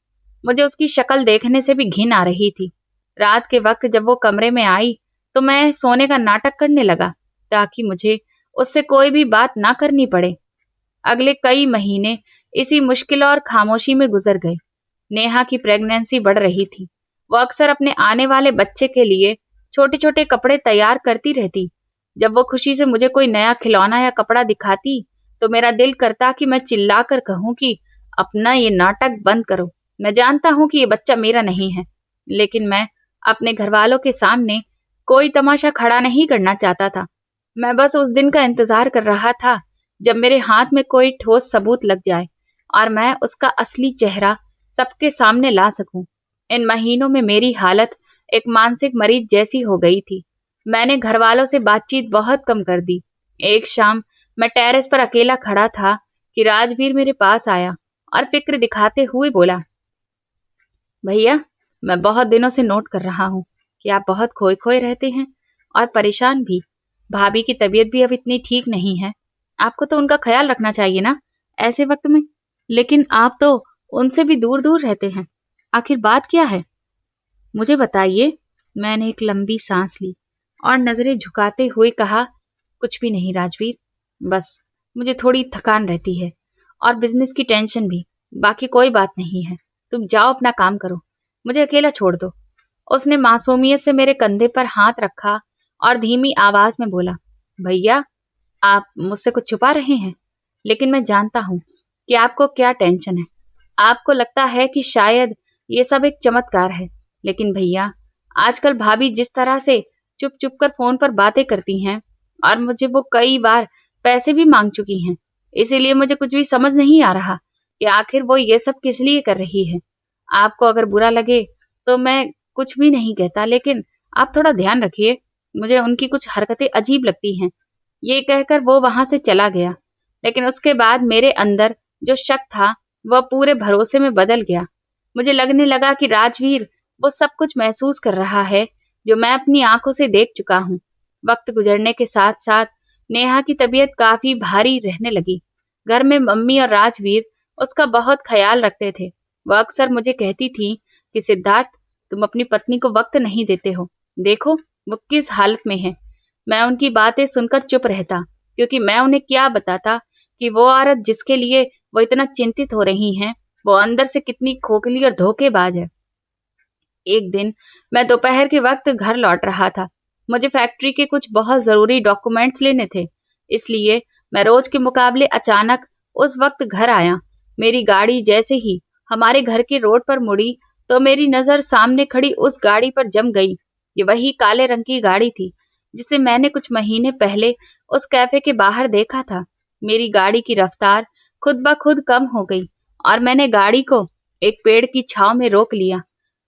मुझे उसकी शक्ल देखने से भी घिन आ रही थी। रात के वक्त जब वो कमरे में आई तो मैं सोने का नाटक करने लगा ताकि मुझे उससे कोई भी बात ना करनी पड़े। अगले कई महीने इसी मुश्किल और खामोशी में गुजर गए। नेहा की प्रेगनेंसी बढ़ रही थी। वो अक्सर अपने आने वाले बच्चे के लिए छोटे छोटे कपड़े तैयार करती रहती। जब वो खुशी से मुझे कोई नया खिलौना या कपड़ा दिखाती तो मेरा दिल करता कि मैं चिल्लाकर कहूं कि अपना ये नाटक बंद करो। मैं जानता हूं कि ये बच्चा मेरा नहीं है, लेकिन मैं अपने घर वालों के सामने कोई तमाशा खड़ा नहीं करना चाहता था। मैं बस उस दिन का इंतजार कर रहा था जब मेरे हाथ में कोई ठोस सबूत लग जाए और मैं उसका असली चेहरा सबके सामने ला सकूं। इन महीनों में मेरी हालत एक मानसिक मरीज जैसी हो गई थी। मैंने घर वालों से बातचीत बहुत कम कर दी। एक शाम मैं टेरेस पर अकेला खड़ा था कि राजवीर मेरे पास आया और फिक्र दिखाते हुए बोला, भैया, मैं बहुत दिनों से नोट कर रहा हूँ कि आप बहुत खोए खोए रहते हैं और परेशान भी। भाभी की तबीयत भी अब इतनी ठीक नहीं है। आपको तो उनका ख्याल रखना चाहिए ना ऐसे वक्त में। लेकिन आप तो उनसे भी दूर दूर रहते हैं। आखिर बात क्या है? मुझे बताइए। मैंने एक लंबी सांस ली और नजरें झुकाते हुए कहा, कुछ भी नहीं राजवीर, बस मुझे थोड़ी थकान रहती है और बिजनेस की टेंशन भी। बाकी कोई बात नहीं है। तुम जाओ अपना काम करो, मुझे अकेला छोड़ दो। उसने मासूमियत से मेरे कंधे पर हाथ रखा और धीमी आवाज में बोला, भैया, आप मुझसे कुछ छुपा रहे हैं, लेकिन मैं जानता हूं कि आपको क्या टेंशन है। आपको लगता है कि शायद ये सब एक चमत्कार है, लेकिन भैया, आजकल भाभी जिस तरह से चुप चुप कर फोन पर बातें करती हैं और मुझे वो कई बार पैसे भी मांग चुकी हैं। इसीलिए मुझे कुछ भी समझ नहीं आ रहा कि आखिर वो ये सब किस लिए कर रही है। आपको अगर बुरा लगे तो मैं कुछ भी नहीं कहता, लेकिन आप थोड़ा ध्यान रखिए। मुझे उनकी कुछ हरकतें अजीब लगती हैं। ये कहकर वो वहां से चला गया, लेकिन उसके बाद मेरे अंदर जो शक था वह पूरे भरोसे में बदल गया। मुझे लगने लगा कि राजवीर वो सब कुछ महसूस कर रहा है जो मैं अपनी आंखों से देख चुका हूँ। वक्त गुजरने के साथ साथ नेहा की तबीयत काफी भारी रहने लगी। घर में मम्मी और राजवीर उसका बहुत ख्याल रखते थे। वह अक्सर मुझे कहती थी कि सिद्धार्थ, तुम अपनी पत्नी को वक्त नहीं देते हो। देखो वो किस हालत में है। मैं उनकी बातें सुनकर चुप रहता, क्योंकि मैं उन्हें क्या बताता कि वो औरत जिसके लिए वो इतना चिंतित हो रही हैं, वो अंदर से कितनी खोखली और धोखेबाज है। एक दिन मैं दोपहर के वक्त घर लौट रहा था। मुझे फैक्ट्री के कुछ बहुत जरूरी डॉक्यूमेंट्स लेने थे, इसलिए मैं रोज के मुकाबले अचानक उस वक्त घर आया। मेरी गाड़ी जैसे ही हमारे घर के रोड पर मुड़ी, तो मेरी नजर सामने खड़ी उस गाड़ी पर जम गई। ये वही काले रंग की गाड़ी थी जिसे मैंने कुछ महीने पहले उस कैफे के बाहर देखा था। मेरी गाड़ी की रफ्तार खुद ब खुद कम हो गई और मैंने गाड़ी को एक पेड़ की छांव में रोक लिया।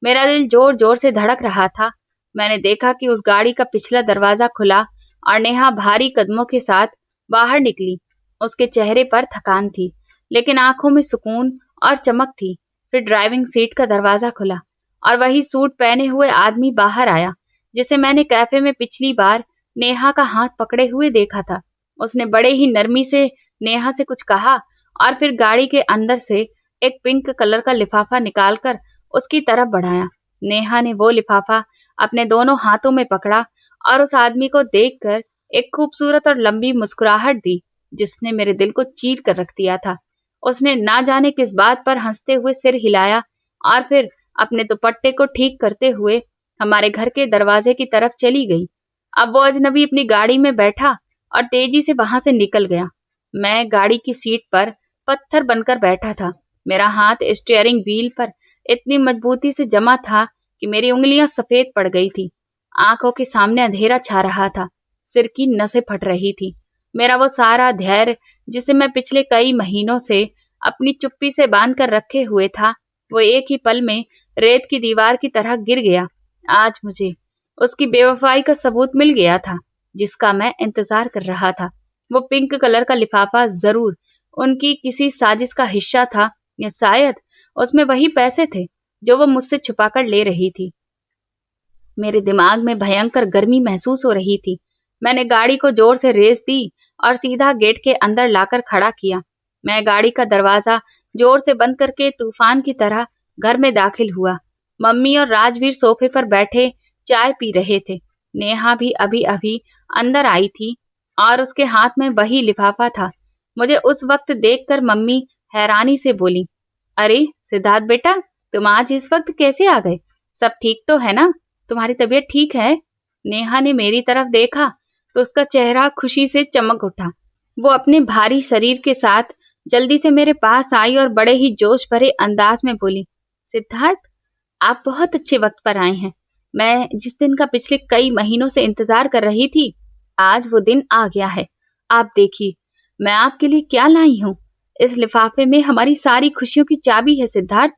मेरा दिल जोर जोर से धड़क रहा था। मैंने देखा कि उस गाड़ी का पिछला दरवाजा खुला और नेहा भारी कदमों के साथ बाहर निकली। उसके चेहरे पर थकान थी, लेकिन आंखों में सुकून और चमक थी। फिर ड्राइविंग सीट का दरवाजा खुला और वही सूट पहने हुए आदमी बाहर आया, जिसे मैंने कैफे में पिछली बार नेहा का हाथ पकड़े हुए देखा था। उसने बड़े ही नरमी से नेहा से कुछ कहा और फिर गाड़ी के अंदर से एक पिंक कलर का लिफाफा निकालकर उसकी तरफ बढ़ाया। नेहा ने वो लिफाफा अपने दोनों हाथों में पकड़ा और उस आदमी को देखकर एक खूबसूरत और लंबी मुस्कुराहट दी, जिसने मेरे दिल को चीर कर रख दिया था। उसने ना जाने किस बात पर हंसते हुए सिर हिलाया और फिर अपने दुपट्टे को ठीक करते हुए हमारे घर के दरवाजे की तरफ चली गई। अब वो अजनबी अपनी गाड़ी में बैठा और तेजी से वहां से निकल गया। मैं गाड़ी की सीट पर पत्थर बनकर बैठा था। मेरा हाथ स्टीयरिंग व्हील पर इतनी मजबूती से जमा था कि मेरी उंगलियां सफेद पड़ गई थी। आंखों के सामने अंधेरा छा रहा था। सिर की नसें फट रही थी। मेरा वो सारा धैर्य, जिसे मैं पिछले कई महीनों से अपनी चुप्पी से बांध कर रखे हुए था, वो एक ही पल में रेत की दीवार की तरह गिर गया। आज मुझे उसकी बेवफाई का सबूत मिल गया था, जिसका मैं इंतजार कर रहा था। वो पिंक कलर का लिफाफा जरूर उनकी किसी साजिश का हिस्सा था, या शायद उसमें वही पैसे थे जो वो मुझसे छुपाकर ले रही थी। मेरे दिमाग में भयंकर गर्मी महसूस हो रही थी। मैंने गाड़ी को जोर से रेस दी और सीधा गेट के अंदर लाकर खड़ा किया। मैं गाड़ी का दरवाजा जोर से बंद करके तूफान की तरह घर में दाखिल हुआ। मम्मी और राजवीर सोफे पर बैठे चाय पी रहे थे। नेहा भी अभी अभी अंदर आई थी और उसके हाथ में वही लिफाफा था। मुझे उस वक्त देखकर मम्मी हैरानी से बोली, अरे सिद्धार्थ बेटा, तुम आज इस वक्त कैसे आ गए? सब ठीक तो है ना? तुम्हारी तबीयत ठीक है? नेहा ने मेरी तरफ देखा तो उसका चेहरा खुशी से चमक उठा। वो अपने भारी शरीर के साथ जल्दी से मेरे पास आई और बड़े ही जोश भरे अंदाज में बोली, सिद्धार्थ, आप बहुत अच्छे वक्त पर आए हैं। मैं जिस दिन का पिछले कई महीनों से इंतजार कर रही थी, आज वो दिन आ गया है। आप देखिए, मैं आपके लिए क्या लाई हूँ। इस लिफाफे में हमारी सारी खुशियों की चाबी है सिद्धार्थ,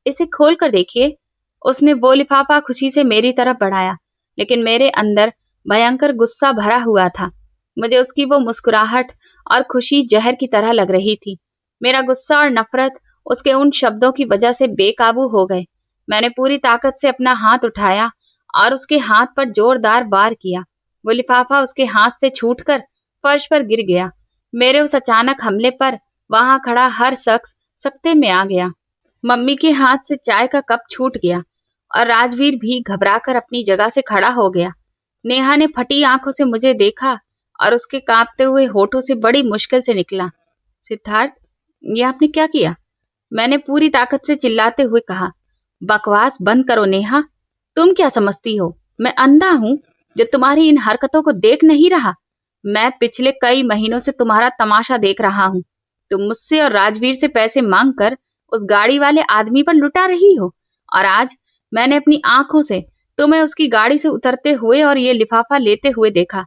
इसे खोल कर देखिए। उसने वो लिफाफा खुशी से मेरी तरफ बढ़ाया, लेकिन मेरे अंदर भयंकर गुस्सा भरा हुआ था। मुझे उसकी वो मुस्कुराहट और खुशी जहर की तरह लग रही थी। मेरा गुस्सा और नफरत उसके उन शब्दों की वजह से बेकाबू हो गए। मैंने पूरी ताकत से अपना हाथ उठाया और उसके हाथ पर जोरदार वार किया। वो लिफाफा उसके हाथ से छूटकर फर्श पर गिर गया। मेरे उस अचानक हमले पर वहां खड़ा हर शख्स सकते में आ गया। मम्मी के हाथ से चाय का कप छूट गया और राजवीर भी घबराकर अपनी जगह से खड़ा हो गया। नेहा ने फटी आंखों से मुझे देखा और उसके कांपते हुए होठों से बड़ी मुश्किल से निकला, सिद्धार्थ, ये आपने क्या किया? मैंने पूरी ताकत से चिल्लाते हुए कहा। बकवास बंद करो नेहा, तुम क्या समझती हो मैं अंधा हूं जो तुम्हारी इन हरकतों को देख नहीं रहा? मैं पिछले कई महीनों से तुम्हारा तमाशा देख रहा हूं। तुम मुझसे और राजवीर से पैसे मांगकर उस गाड़ी वाले आदमी पर लुटा रही हो, और आज मैंने अपनी आंखों से तुम्हें उसकी गाड़ी से उतरते हुए और ये लिफाफा लेते हुए देखा।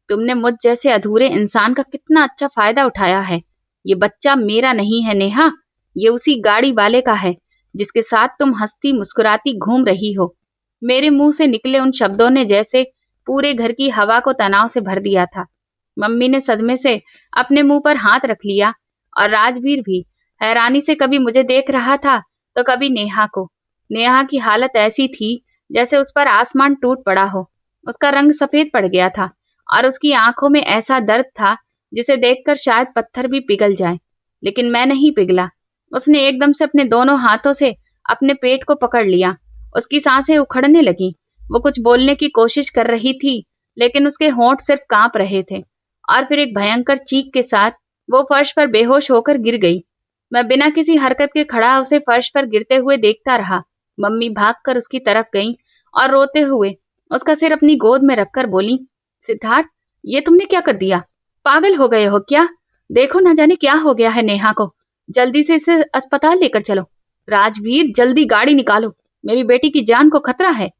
तुमने मुझ जैसे अधूरे इंसान का कितना अच्छा फायदा उठाया है। ये बच्चा मेरा नहीं है नेहा, ये उसी गाड़ी वाले का है जिसके साथ तुम हंसती मुस्कुराती घूम रही हो। मेरे मुंह से निकले उन शब्दों ने जैसे पूरे घर की हवा को तनाव से भर दिया था। मम्मी ने सदमे से अपने मुंह पर हाथ रख लिया और राजवीर भी हैरानी से कभी मुझे देख रहा था तो कभी नेहा को। नेहा की हालत ऐसी थी जैसे उस पर आसमान टूट पड़ा हो। उसका रंग सफेद पड़ गया था और उसकी आंखों में ऐसा दर्द था जिसे देखकर शायद पत्थर भी पिघल जाए, लेकिन मैं नहीं पिघला। उसने एकदम से अपने दोनों हाथों से अपने पेट को पकड़ लिया। उसकी सांसें उखड़ने लगी। वो कुछ बोलने की कोशिश कर रही थी, लेकिन उसके होंठ सिर्फ कांप रहे थे। और फिर एक भयंकर चीख के साथ वो फर्श पर बेहोश होकर गिर गई। मैं बिना किसी हरकत के खड़ा उसे फर्श पर गिरते हुए देखता रहा। मम्मी भागकर उसकी तरफ गईं और रोते हुए उसका सिर अपनी गोद में रखकर बोली, सिद्धार्थ, ये तुमने क्या कर दिया? पागल हो गए हो क्या? देखो न जाने क्या हो गया है नेहा को। जल्दी से इसे अस्पताल लेकर चलो। राजवीर, जल्दी गाड़ी निकालो, मेरी बेटी की जान को खतरा है।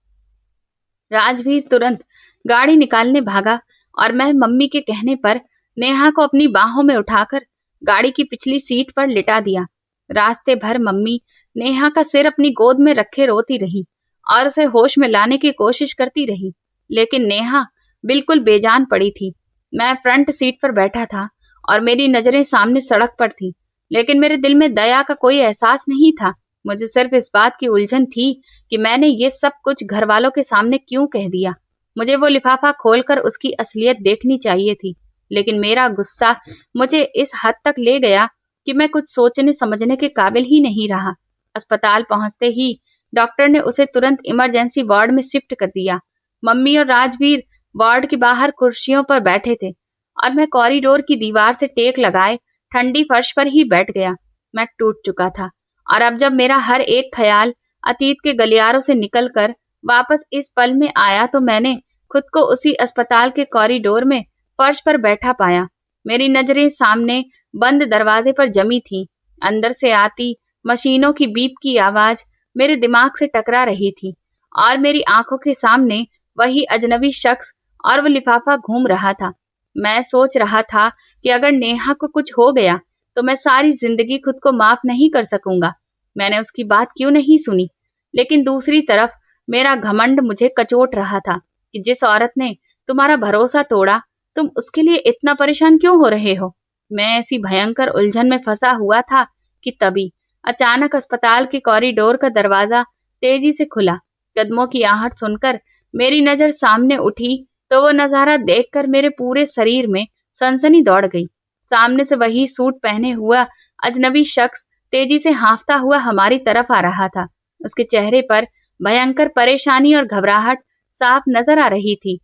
राजवीर तुरंत गाड़ी निकालने भागा और मैं मम्मी के कहने पर नेहा को अपनी बाहों में उठाकर गाड़ी की पिछली सीट पर लिटा दिया। रास्ते भर मम्मी नेहा का सिर अपनी गोद में रखे रोती रही और उसे होश में लाने की कोशिश करती रही, लेकिन नेहा बिल्कुल बेजान पड़ी थी। मैं फ्रंट सीट पर बैठा था और मेरी नजरें सामने सड़क पर थी, लेकिन मेरे दिल में दया का कोई एहसास नहीं था। मुझे सिर्फ इस बात की उलझन थी कि मैंने ये सब कुछ घर वालों के सामने क्यों कह दिया। मुझे वो लिफाफा खोलकर उसकी असलियत देखनी चाहिए थी, लेकिन मेरा गुस्सा मुझे इस हद तक ले गया कि मैं कुछ सोचने समझने के काबिल ही नहीं रहा। अस्पताल पहुंचते ही डॉक्टर ने उसे तुरंत इमरजेंसी वार्ड में शिफ्ट कर दिया। मम्मी और राजवीर वार्ड के बाहर कुर्सियों पर बैठे थे और मैं कॉरिडोर की दीवार से टेक लगाए ठंडी फर्श पर ही बैठ गया। मैं टूट चुका था और अब जब मेरा हर एक ख्याल अतीत के गलियारों से निकलकर वापस इस पल में आया तो मैंने खुद को उसी अस्पताल के कॉरिडोर में फर्श पर बैठा पाया। मेरी नजरें सामने बंद दरवाजे पर जमी थीं। अंदर से आती मशीनों की बीप की आवाज मेरे दिमाग से टकरा रही थी और मेरी आंखों के सामने वही अजनबी शख्स और वो लिफाफा घूम रहा था। मैं सोच रहा था कि अगर नेहा को कुछ हो गया तो मैं सारी जिंदगी खुद को माफ नहीं कर सकूंगा। मैंने उसकी बात क्यों नहीं सुनी? लेकिन दूसरी तरफ मेरा घमंड मुझे कचोट रहा था कि जिस औरत ने तुम्हारा भरोसा तोड़ा, तुम उसके लिए इतना परेशान क्यों हो रहे हो? मैं ऐसी भयंकर उलझन में फंसा हुआ था कि तभी अचानक अस्पताल के कॉरिडोर का दरवाजा तेजी से खुला। कदमों की आहट सुनकर मेरी नजर सामने उठी तो वो नजारा देखकर मेरे पूरे शरीर में सनसनी दौड़ गई। सामने से वही सूट पहने हुआ अजनबी शख्स तेजी से हाँफता हुआ हमारी तरफ आ रहा था। उसके चेहरे पर भयंकर परेशानी और घबराहट साफ नजर आ रही थी।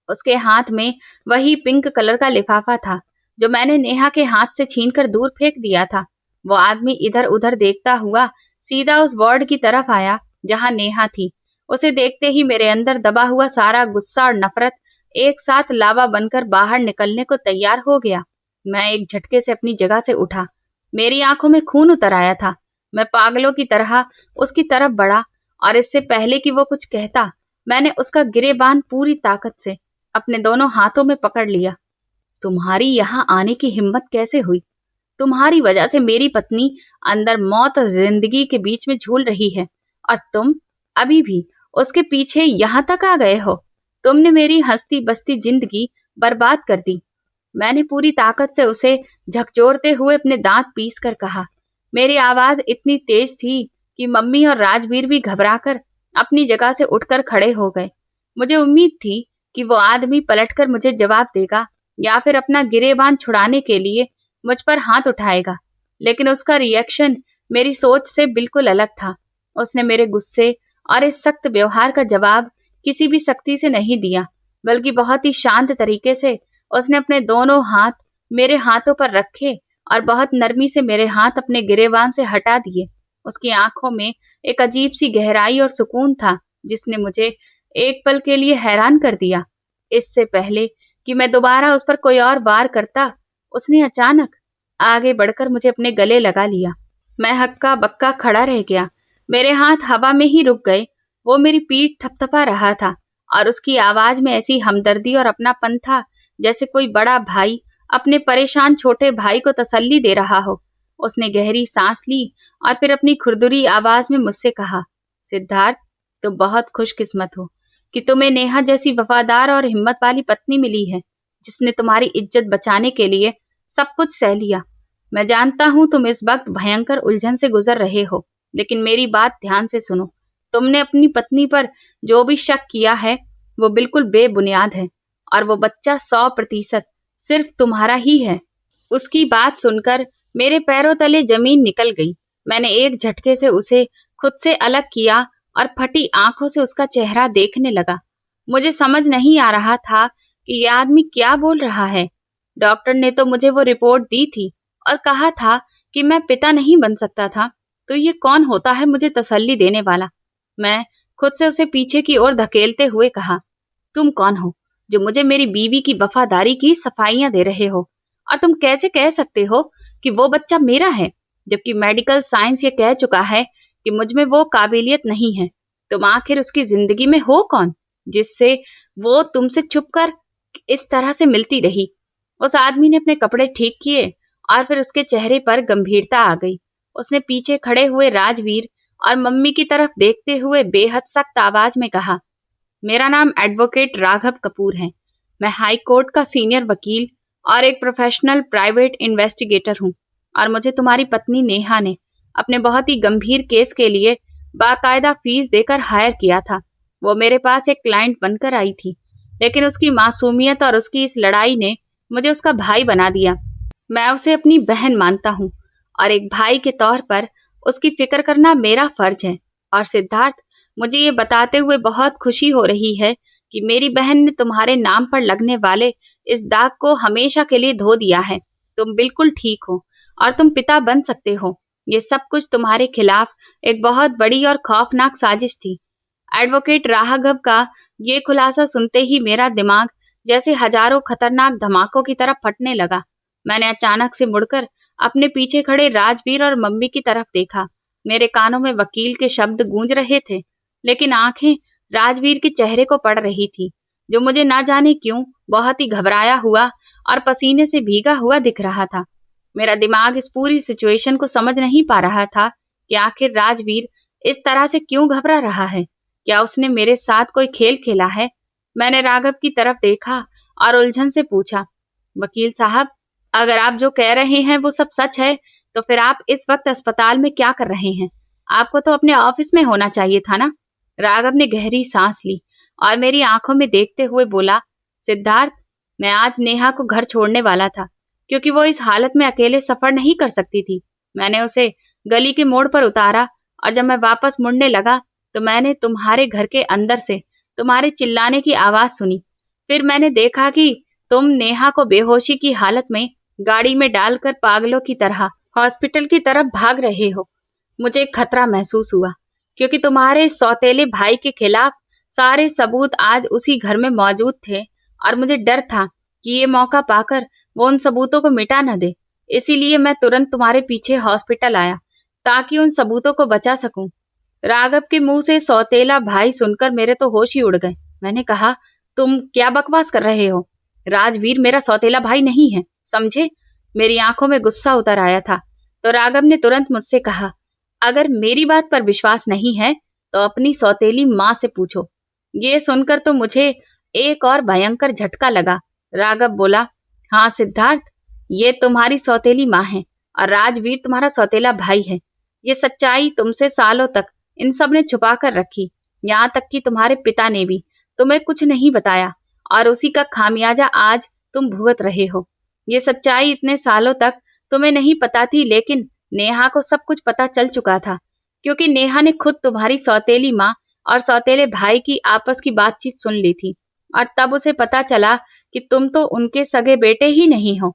उसके हाथ में वही पिंक कलर का लिफाफा था जो मैंने नेहा के हाथ से छीनकर दूर फेंक दिया था। वो आदमी इधर उधर देखता हुआ सीधा उस वार्ड की तरफ आया जहां नेहा थी। उसे देखते ही मेरे अंदर दबा हुआ सारा गुस्सा और नफरत एक साथ लावा बनकर बाहर निकलने को तैयार हो गया। मैं एक झटके से अपनी जगह से उठा। मेरी आंखों में खून उतर आया था। मैं पागलों की तरह उसकी तरफ बढ़ा और इससे पहले कि वो कुछ कहता, मैंने उसका गिरेबान पूरी ताकत से अपने दोनों हाथों में पकड़ लिया। तुम्हारी यहाँ आने की हिम्मत कैसे हुई? तुम्हारी वजह से मेरी पत्नी अंदर मौत और जिंदगी के बीच में झूल रही है और तुम अभी भी उसके पीछे यहाँ तक आ गए हो। तुमने मेरी हंसती बसती जिंदगी बर्बाद कर दी। मैंने पूरी ताकत से उसे झकझोरते हुए अपने दांत पीस कर कहा। मेरी आवाज इतनी तेज थी कि मम्मी और राजवीर भी घबराकर अपनी जगह से उठकर खड़े हो गए। मुझे उम्मीद थी कि वो आदमी पलटकर मुझे जवाब देगा या फिर अपना गिरेबान छुड़ाने के लिए मुझ पर हाथ उठाएगा, लेकिन उसका रिएक्शन मेरी सोच से बिल्कुल अलग था। उसने मेरे गुस्से और इस सख्त व्यवहार का जवाब किसी भी सख्ती से नहीं दिया, बल्कि बहुत ही शांत तरीके से उसने अपने दोनों हाथ मेरे हाथों पर रखे और बहुत नरमी से मेरे हाथ अपने गिरेबान से हटा दिए। उसकी आंखों में एक अजीब सी गहराई और सुकून था जिसने मुझे एक पल के लिए हैरान कर दिया। इससे पहले कि मैं दोबारा उस पर कोई और वार करता, उसने अचानक आगे बढ़कर मुझे अपने गले लगा लिया। मैं हक्का बक्का खड़ा रह गया। मेरे हाथ हवा में ही रुक गए। वो मेरी पीठ थपथपा रहा था और उसकी आवाज में ऐसी हमदर्दी और अपनापन था जैसे कोई बड़ा भाई अपने परेशान छोटे भाई को तसल्ली दे रहा हो। उसने गहरी सांस ली और फिर अपनी खुरदुरी आवाज में मुझसे कहा, सिद्धार्थ, तुम बहुत खुशकिस्मत हो कि तुम्हें नेहा जैसी वफादार और हिम्मत वाली पत्नी मिली है जिसने तुम्हारी इज्जत बचाने के लिए सब कुछ सह लिया। मैं जानता हूं तुम इस वक्त भयंकर उलझन से गुजर रहे हो, लेकिन मेरी बात ध्यान से सुनो। तुमने अपनी पत्नी पर जो भी शक किया है वो बिल्कुल बेबुनियाद है और वो बच्चा 100% सिर्फ तुम्हारा ही है। उसकी बात सुनकर मेरे पैरों तले जमीन निकल गई। मैंने एक झटके से उसे खुद से अलग किया और फटी आंखों से उसका चेहरा देखने लगा। मुझे समझ नहीं आ रहा था कि यह आदमी क्या बोल रहा है। डॉक्टर ने तो मुझे वो रिपोर्ट दी थी और कहा था कि मैं पिता नहीं बन सकता था, तो ये कौन होता है मुझे तसल्ली देने वाला। मैं खुद से उसे पीछे की ओर धकेलते हुए कहा, तुम कौन हो जो मुझे मेरी बीवी की वफादारी की सफाइयां दे रहे हो? और तुम कैसे कह सकते हो कि वो बच्चा मेरा है, जबकि मेडिकल साइंस ये कह चुका है कि मुझ में वो काबिलियत नहीं है। तुम आखिर उसकी जिंदगी में हो कौन, जिससे वो तुमसे छुपकर इस तरह से मिलती रही? उस आदमी ने अपने कपड़े ठीक किए और फिर उसके चेहरे पर गंभीरता आ गई। उसने पीछे खड़े हुए राजवीर और मम्मी की तरफ देखते हुए बेहद सख्त आवाज में कहा, मेरा नाम एडवोकेट राघव कपूर है। मैं हाई कोर्ट का सीनियर वकील और एक प्रोफेशनल प्राइवेट इन्वेस्टिगेटर हूँ, और मुझे तुम्हारी पत्नी नेहा ने अपने बहुत ही गंभीर केस के लिए बाकायदा फीस देकर हायर किया था। वो मेरे पास एक क्लाइंट बनकर आई थी, लेकिन उसकी मासूमियत और उसकी इस लड़ाई ने मुझे उसका भाई बना दिया। मैं उसे अपनी बहन मानता हूँ और एक भाई के तौर पर उसकी फिक्र करना मेरा फर्ज है। और सिद्धार्थ, मुझे ये बताते हुए बहुत खुशी हो रही है कि मेरी बहन ने तुम्हारे नाम पर लगने वाले इस दाग को हमेशा के लिए धो दिया है। तुम बिल्कुल ठीक हो और तुम पिता बन सकते हो। ये सब कुछ तुम्हारे खिलाफ एक बहुत बड़ी और खौफनाक साजिश थी। एडवोकेट राघव का ये खुलासा सुनते ही मेरा दिमाग जैसे हजारों खतरनाक धमाकों की तरफ फटने लगा। मैंने अचानक से मुड़कर अपने पीछे खड़े राजवीर और मम्मी की तरफ देखा। मेरे कानों में वकील के शब्द गूंज रहे थे, लेकिन आंखें राजवीर के चेहरे को पड़ रही थी, जो मुझे ना जाने क्यों बहुत ही घबराया हुआ और पसीने से भीगा हुआ दिख रहा था। मेरा दिमाग इस पूरी सिचुएशन को समझ नहीं पा रहा था कि आखिर राजवीर इस तरह से क्यों घबरा रहा है। क्या उसने मेरे साथ कोई खेल खेला है? मैंने राघव की तरफ देखा और उलझन से पूछा, वकील साहब, अगर आप जो कह रहे हैं वो सब सच है, तो फिर आप इस वक्त अस्पताल में क्या कर रहे हैं? आपको तो अपने ऑफिस में होना चाहिए था ना? राघव ने गहरी सांस ली और मेरी आंखों में देखते हुए बोला, सिद्धार्थ, मैं आज नेहा को घर छोड़ने वाला था, क्योंकि वो इस हालत में अकेले सफर नहीं कर सकती थी। मैंने उसे गली के मोड़ पर उतारा और जब मैं वापस मुड़ने लगा तो मैंने तुम्हारे घर के अंदर से तुम्हारे चिल्लाने की आवाज सुनी। फिर मैंने देखा कि तुम नेहा को बेहोशी की हालत में गाड़ी में डालकर पागलों की तरह हॉस्पिटल की तरफ भाग रहे हो। मुझे खतरा महसूस हुआ, क्योंकि तुम्हारे सौतेले भाई के खिलाफ सारे सबूत आज उसी घर में मौजूद थे और मुझे डर था कि ये मौका पाकर वो उन सबूतों को मिटा न दे। इसीलिए मैं तुरंत तुम्हारे पीछे हॉस्पिटल आया ताकि उन सबूतों को बचा सकूं। राघव के मुंह से सौतेला भाई सुनकर मेरे तो होश ही उड़ गए। मैंने कहा, तुम क्या बकवास कर रहे हो? राजवीर मेरा सौतेला भाई नहीं है, समझे? मेरी आंखों में गुस्सा उतर आया था, तो राघव ने तुरंत मुझसे कहा, अगर मेरी बात पर विश्वास नहीं है तो अपनी सौतेली माँ से पूछो। ये सुनकर तो मुझे एक और भयंकर झटका लगा। राघव बोला, हाँ सिद्धार्थ, ये तुम्हारी सौतेली माँ है और राजवीर तुम्हारा सौतेला भाई है। ये सच्चाई तुमसे सालों तक इन सब ने छुपा कर रखी, यहाँ तक कि तुम्हारे पिता ने भी तुम्हें कुछ नहीं बताया, और उसी का खामियाजा आज तुम भुगत रहे हो। ये सच्चाई इतने सालों तक तुम्हें नहीं पता थी, लेकिन नेहा को सब कुछ पता चल चुका था, क्योंकि नेहा ने खुद तुम्हारी सौतेली माँ और सौतेले भाई की आपस की बातचीत सुन ली थी, और तब उसे पता चला कि तुम तो उनके सगे बेटे ही नहीं हो।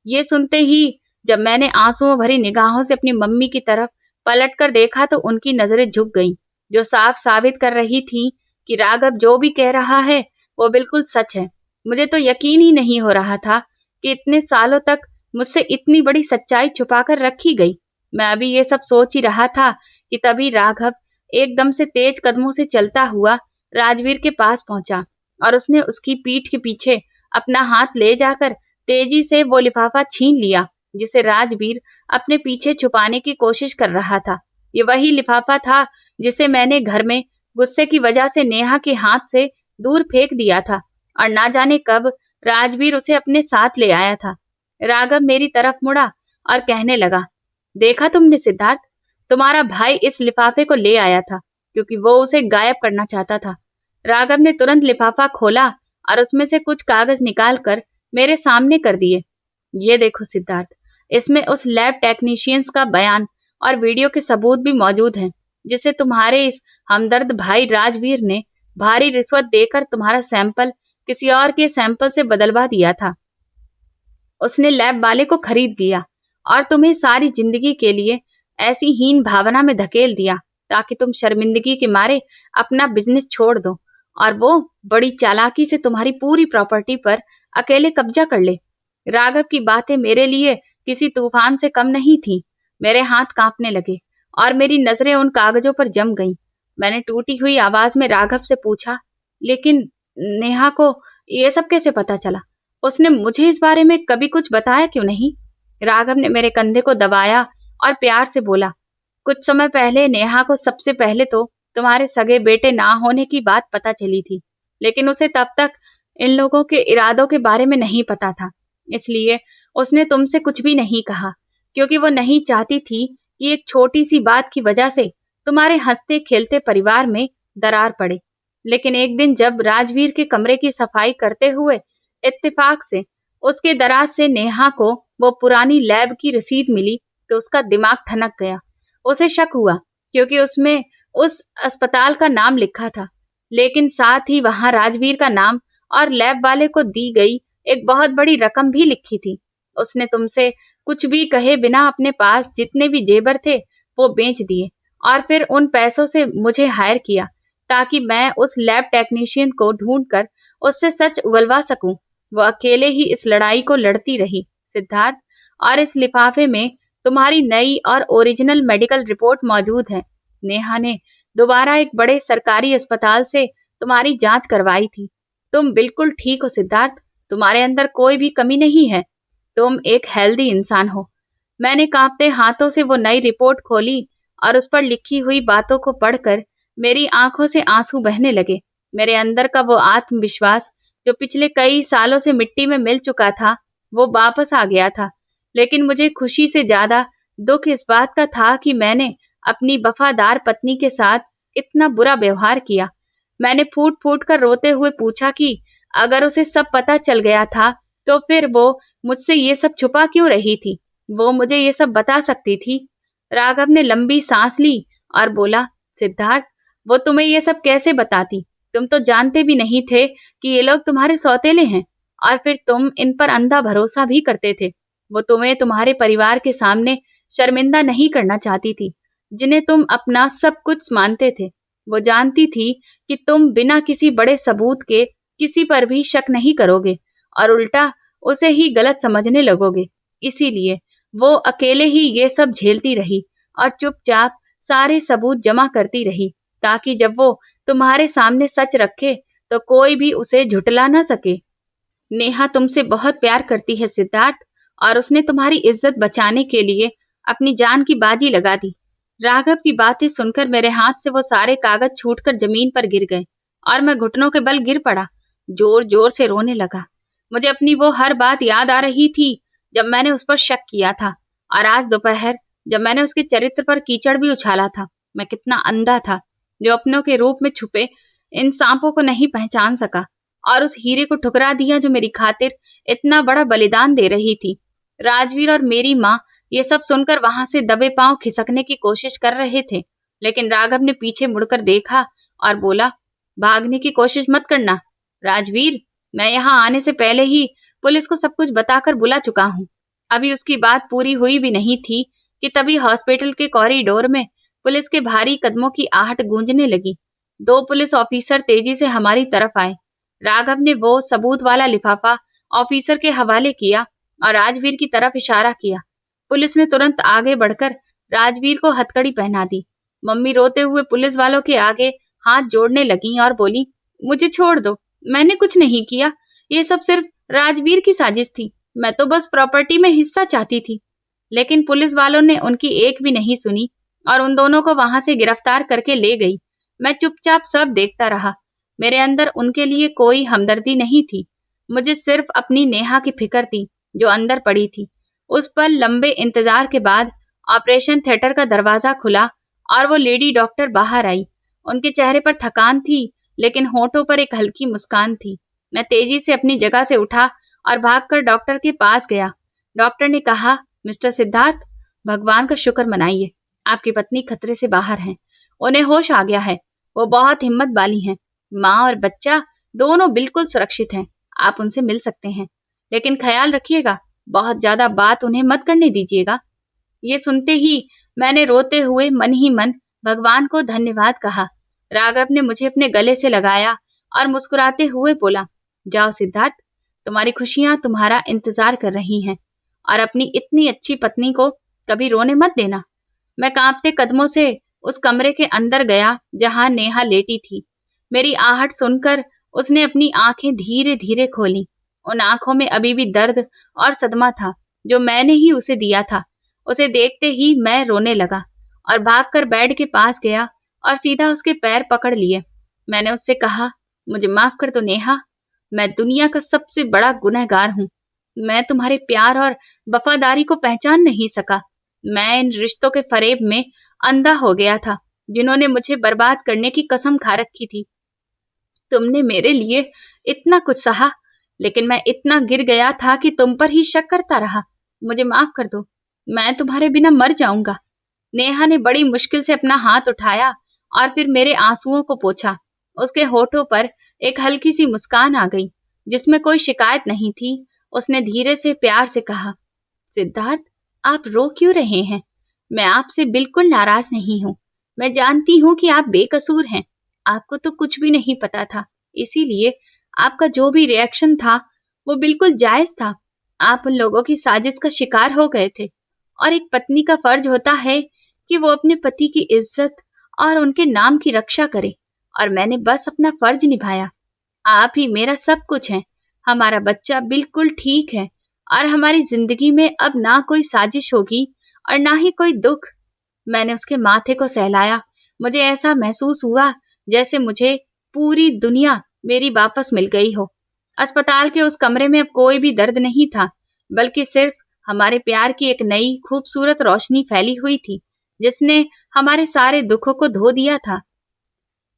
ये सुनते ही जब मैंने आंसुओं भरी निगाहों से अपनी मम्मी की तरफ पलट कर देखा तो उनकी नजरें झुक गईं, जो साफ साबित कर रही थी कि राघव जो भी कह रहा है वो बिल्कुल सच है। मुझे तो यकीन ही नहीं हो रहा था कि इतने सालों तक मुझसे इतनी बड़ी सच्चाई छुपाकर रखी गई। मैं अभी ये सब सोच ही रहा था कि तभी राघव एकदम से तेज कदमों से चलता हुआ राजवीर के पास पहुंचा और उसने उसकी पीठ के पीछे अपना हाथ ले जाकर तेजी से वो लिफाफा छीन लिया जिसे राजवीर अपने पीछे छुपाने की कोशिश कर रहा था। ये वही लिफाफा था जिसे मैंने घर में गुस्से की वजह से नेहा के हाथ से दूर फेंक दिया था, और ना जाने कब राजवीर उसे अपने साथ ले आया था। राघव मेरी तरफ मुड़ा और कहने लगा, देखा तुमने सिद्धार्थ, तुम्हारा भाई इस लिफाफे को ले आया था क्योंकि वो उसे गायब करना चाहता था। राघव ने तुरंत लिफाफा खोला और उसमें से कुछ कागज निकाल कर मेरे सामने कर दिए। ये देखो सिद्धार्थ, इसमें उस लैब टेक्नीशियंस का बयान और वीडियो के सबूत भी मौजूद हैं, जिसे तुम्हारे इस हमदर्द भाई राजवीर ने भारी रिश्वत देकर तुम्हारा सैंपल किसी और के सैंपल से बदलवा दिया था। उसने लैब वाले को खरीद दिया और तुम्हें सारी जिंदगी के लिए ऐसी हीन भावना में धकेल दिया ताकि तुम शर्मिंदगी के मारे अपना बिजनेस छोड़ दो और वो बड़ी चालाकी से तुम्हारी पूरी प्रॉपर्टी पर अकेले कब्जा कर ले। राघव की बातें मेरे लिए किसी तूफान से कम नहीं थी। मेरे हाथ कांपने लगे और मेरी नजरें उन कागजों पर जम गईं। मैंने टूटी हुई आवाज में राघव से पूछा, लेकिन नेहा को ये सब कैसे पता चला? उसने मुझे इस बारे में कभी कुछ बताया क्यों नहीं? राघव ने मेरे कंधे को दबाया और प्यार से बोला, कुछ समय पहले नेहा को सबसे पहले तो तुम्हारे सगे बेटे ना होने की बात पता चली थी, लेकिन उसे तब तक इन लोगों के इरादों के बारे में नहीं पता था। इसलिए उसने तुमसे कुछ भी नहीं कहा, क्योंकि वो नहीं चाहती थी कि एक छोटी सी बात की वजह से तुम्हारे हंसते खेलते परिवार में दरार पड़े। लेकिन एक दिन जब राजवीर के कमरे की सफाई करते हुए इत्तेफाक से उसके दराज से नेहा को वो पुरानी लैब की रसीद मिली तो उसका दिमाग ठनक गया। उसे शक हुआ क्योंकि उसमें उस अस्पताल का नाम लिखा था, लेकिन साथ ही वहां राजवीर का नाम और लैब वाले को दी गई एक बहुत बड़ी रकम भी लिखी थी। उसने तुमसे कुछ भी कहे बिना अपने पास जितने भी जेवर थे वो बेच दिए और फिर उन पैसों से मुझे हायर किया ताकि मैं उस लैब टेक्नीशियन को ढूंढकर उससे सच उगलवा सकूं। वो अकेले ही इस लड़ाई को लड़ती रही सिद्धार्थ, और इस लिफाफे में तुम्हारी नई और ओरिजिनल मेडिकल रिपोर्ट मौजूद है। नेहा ने दोबारा एक बड़े सरकारी अस्पताल से तुम्हारी जांच करवाई थी। तुम बिल्कुल ठीक हो सिद्धार्थ, तुम्हारे अंदर कोई भी कमी नहीं है। तुम एक हेल्दी इंसान हो। मैंने कांपते हाथों से वो नई रिपोर्ट खोली और उस पर लिखी हुई बातों को पढ़कर मेरी आंखों से आंसू बहने लगे। मेरे अंदर का वो आत्मविश्वास जो पिछले कई सालों से मिट्टी में मिल चुका था वो वापस आ गया था। लेकिन मुझे खुशी से ज्यादा दुख इस बात का था कि मैंने अपनी वफादार पत्नी के साथ इतना बुरा व्यवहार किया। मैंने फूट फूट कर रोते हुए पूछा कि अगर उसे सब पता चल गया था तो फिर वो मुझसे ये सब छुपा क्यों रही थी? वो मुझे ये सब बता सकती थी। राघव ने लंबी सांस ली और बोला, सिद्धार्थ, वो तुम्हें ये सब कैसे बताती? तुम तो जानते भी नहीं थे कि ये लोग तुम्हारे सौतेले हैं, और फिर तुम इन पर अंधा भरोसा भी करते थे। वो तुम्हें तुम्हारे परिवार के सामने शर्मिंदा नहीं करना चाहती थी, जिन्हें तुम अपना सब कुछ मानते थे। वो जानती थी कि तुम बिना किसी बड़े सबूत के किसी पर भी शक नहीं करोगे और उल्टा उसे ही गलत समझने लगोगे। इसीलिए वो अकेले ही ये सब झेलती रही और चुपचाप सारे सबूत जमा करती रही ताकि जब वो तुम्हारे सामने सच रखे तो कोई भी उसे झुटला ना सके। नेहा तुमसे बहुत प्यार करती है सिद्धार्थ, और उसने तुम्हारी इज्जत बचाने के लिए अपनी जान की बाजी लगा दी। राघव की बातें सुनकर मेरे हाथ से वो सारे कागज छूटकर जमीन पर गिर गए और मैं घुटनों के बल गिर पड़ा। जोर जोर से रोने लगा। मुझे अपनी वो हर बात याद आ रही थी जब मैंने उस पर शक किया था, और आज दोपहर जब मैंने उसके चरित्र पर कीचड़ भी उछाला था। मैं कितना अंधा था जो अपनों के रूप में छुपे इन सांपों को नहीं पहचान सका और उस हीरे को ठुकरा दिया जो मेरी खातिर इतना बड़ा बलिदान दे रही थी। राजवीर और मेरी माँ ये सब सुनकर वहां से दबे पांव खिसकने की कोशिश कर रहे थे, लेकिन राघव ने पीछे मुड़कर देखा और बोला, भागने की कोशिश मत करना राजवीर, मैं यहाँ आने से पहले ही पुलिस को सब कुछ बताकर बुला चुका हूँ। अभी उसकी बात पूरी हुई भी नहीं थी कि तभी हॉस्पिटल के कॉरिडोर में पुलिस के भारी कदमों की आहट गूंजने लगी। 2 पुलिस ऑफिसर तेजी से हमारी तरफ आए। राघव ने वो सबूत वाला लिफाफा ऑफिसर के हवाले किया और राजवीर की तरफ इशारा किया। पुलिस ने तुरंत आगे बढ़कर राजवीर को हथकड़ी पहना दी। मम्मी रोते हुए पुलिस वालों के आगे हाथ जोड़ने लगी और बोली, मुझे छोड़ दो, मैंने कुछ नहीं किया, ये सब सिर्फ राजवीर की साजिश थी, मैं तो बस प्रॉपर्टी में हिस्सा चाहती थी। लेकिन पुलिस वालों ने उनकी एक भी नहीं सुनी और उन दोनों को वहां से गिरफ्तार करके ले गई। मैं चुपचाप सब देखता रहा। मेरे अंदर उनके लिए कोई हमदर्दी नहीं थी, मुझे सिर्फ अपनी नेहा की फिक्र थी जो अंदर पड़ी थी। उस पर लंबे इंतजार के बाद ऑपरेशन थिएटर का दरवाजा खुला और वो लेडी डॉक्टर बाहर आई। उनके चेहरे पर थकान थी, लेकिन होठों पर एक हल्की मुस्कान थी। मैं तेजी से अपनी जगह से उठा और भागकर डॉक्टर के पास गया। डॉक्टर ने कहा, मिस्टर सिद्धार्थ, भगवान का शुक्र मनाइए, आपकी पत्नी खतरे से बाहर हैं। उन्हें होश आ गया है। वो बहुत हिम्मत वाली हैं। माँ और बच्चा दोनों बिल्कुल सुरक्षित हैं। आप उनसे मिल सकते हैं, लेकिन ख्याल रखिएगा, बहुत ज्यादा बात उन्हें मत करने दीजिएगा। ये सुनते ही मैंने रोते हुए मन ही मन भगवान को धन्यवाद कहा। राघव ने मुझे अपने गले से लगाया और मुस्कुराते हुए बोला, जाओ सिद्धार्थ, तुम्हारी खुशियां तुम्हारा इंतजार कर रही हैं और अपनी इतनी अच्छी पत्नी को कभी रोने मत देना। मैं कांपते कदमों से उस कमरे के अंदर गया जहां नेहा लेटी थी। मेरी आहट सुनकर उसने अपनी आंखें धीरे धीरे खोली। उन आंखों में अभी भी दर्द और सदमा था जो मैंने ही उसे दिया था। उसे देखते ही मैं रोने लगा और भागकर बेड के पास गया और सीधा उसके पैर पकड़ लिए। मैंने उससे कहा, मुझे माफ कर दो नेहा, मैं दुनिया का सबसे बड़ा गुनहगार हूँ। मैं तुम्हारे प्यार और वफादारी को पहचान नहीं सका। मैं इन रिश्तों के फरेब में अंधा हो गया था जिन्होंने मुझे बर्बाद करने की कसम खा रखी थी। तुमने मेरे लिए इतना कुछ सहा, लेकिन मैं इतना गिर गया था कि तुम पर ही शक करता रहा। मुझे माफ कर दो, मैं तुम्हारे बिना मर जाऊंगा। नेहा ने बड़ी मुश्किल से अपना हाथ उठाया और फिर मेरे आंसुओं को पोंछा। उसके होठों पर एक हल्की सी मुस्कान आ गई जिसमें कोई शिकायत नहीं थी। उसने धीरे से प्यार से कहा, सिद्धार्थ, आप रो क्यों रहे हैं? मैं आपसे बिल्कुल नाराज नहीं हूँ। मैं जानती हूँ कि आप बेकसूर हैं। आपको तो कुछ भी नहीं पता था, इसीलिए आपका जो भी रिएक्शन था वो बिल्कुल जायज था। आप उन लोगों की साजिश का शिकार हो गए थे और एक पत्नी का फर्ज होता है कि वो अपने पति की इज्जत और उनके नाम की रक्षा करे, और मैंने बस अपना फर्ज निभाया। आप ही मेरा सब कुछ हैं। हमारा बच्चा बिल्कुल ठीक है और हमारी जिंदगी में अब ना कोई साजिश होगी और ना ही कोई दुख। मैंने उसके माथे को सहलाया। मुझे ऐसा महसूस हुआ जैसे मुझे पूरी दुनिया मेरी वापस मिल गई हो। अस्पताल के उस कमरे में अब कोई भी दर्द नहीं था, बल्कि सिर्फ हमारे प्यार की एक नई खूबसूरत रोशनी फैली हुई थी जिसने हमारे सारे दुखों को धो दिया था।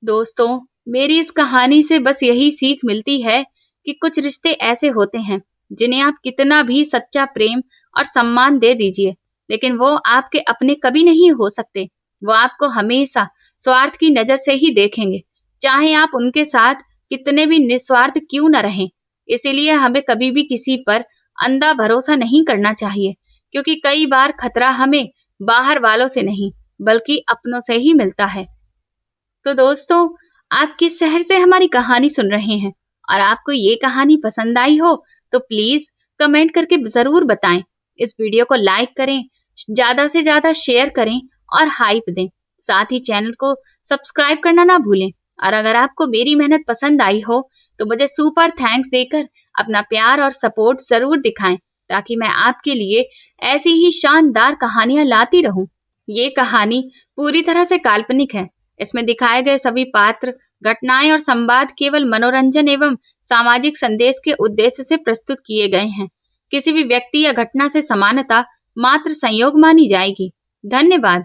दोस्तों, मेरी इस कहानी से बस यही सीख मिलती है कि कुछ रिश्ते ऐसे होते हैं जिन्हें आप कितना भी सच्चा प्रेम और सम्मान दे दीजिए, लेकिन वो आपके अपने कभी नहीं हो सकते। वो आपको हमेशा स्वार्थ की नजर से ही देखेंगे, चाहे आप उनके साथ कितने भी निस्वार्थ क्यों न रहें। इसीलिए हमें कभी भी किसी पर अंधा भरोसा नहीं करना चाहिए, क्योंकि कई बार खतरा हमें बाहर वालों से नहीं बल्कि अपनों से ही मिलता है। तो दोस्तों, आप किस शहर से हमारी कहानी सुन रहे हैं और आपको ये कहानी पसंद आई हो तो प्लीज कमेंट करके जरूर बताएं। इस वीडियो को लाइक करें, ज्यादा से ज्यादा शेयर करें और हाइप दें। साथ ही चैनल को सब्सक्राइब करना ना भूलें। और अगर आपको मेरी मेहनत पसंद आई हो तो मुझे सुपर थैंक्स देकर अपना प्यार और सपोर्ट जरूर दिखाएं, ताकि मैं आपके लिए ऐसी ही शानदार कहानियां लाती रहूं। ये कहानी पूरी तरह से काल्पनिक है। इसमें दिखाए गए सभी पात्र, घटनाएं और संवाद केवल मनोरंजन एवं सामाजिक संदेश के उद्देश्य से प्रस्तुत किए गए हैं। किसी भी व्यक्ति या घटना से समानता मात्र संयोग मानी जाएगी। धन्यवाद।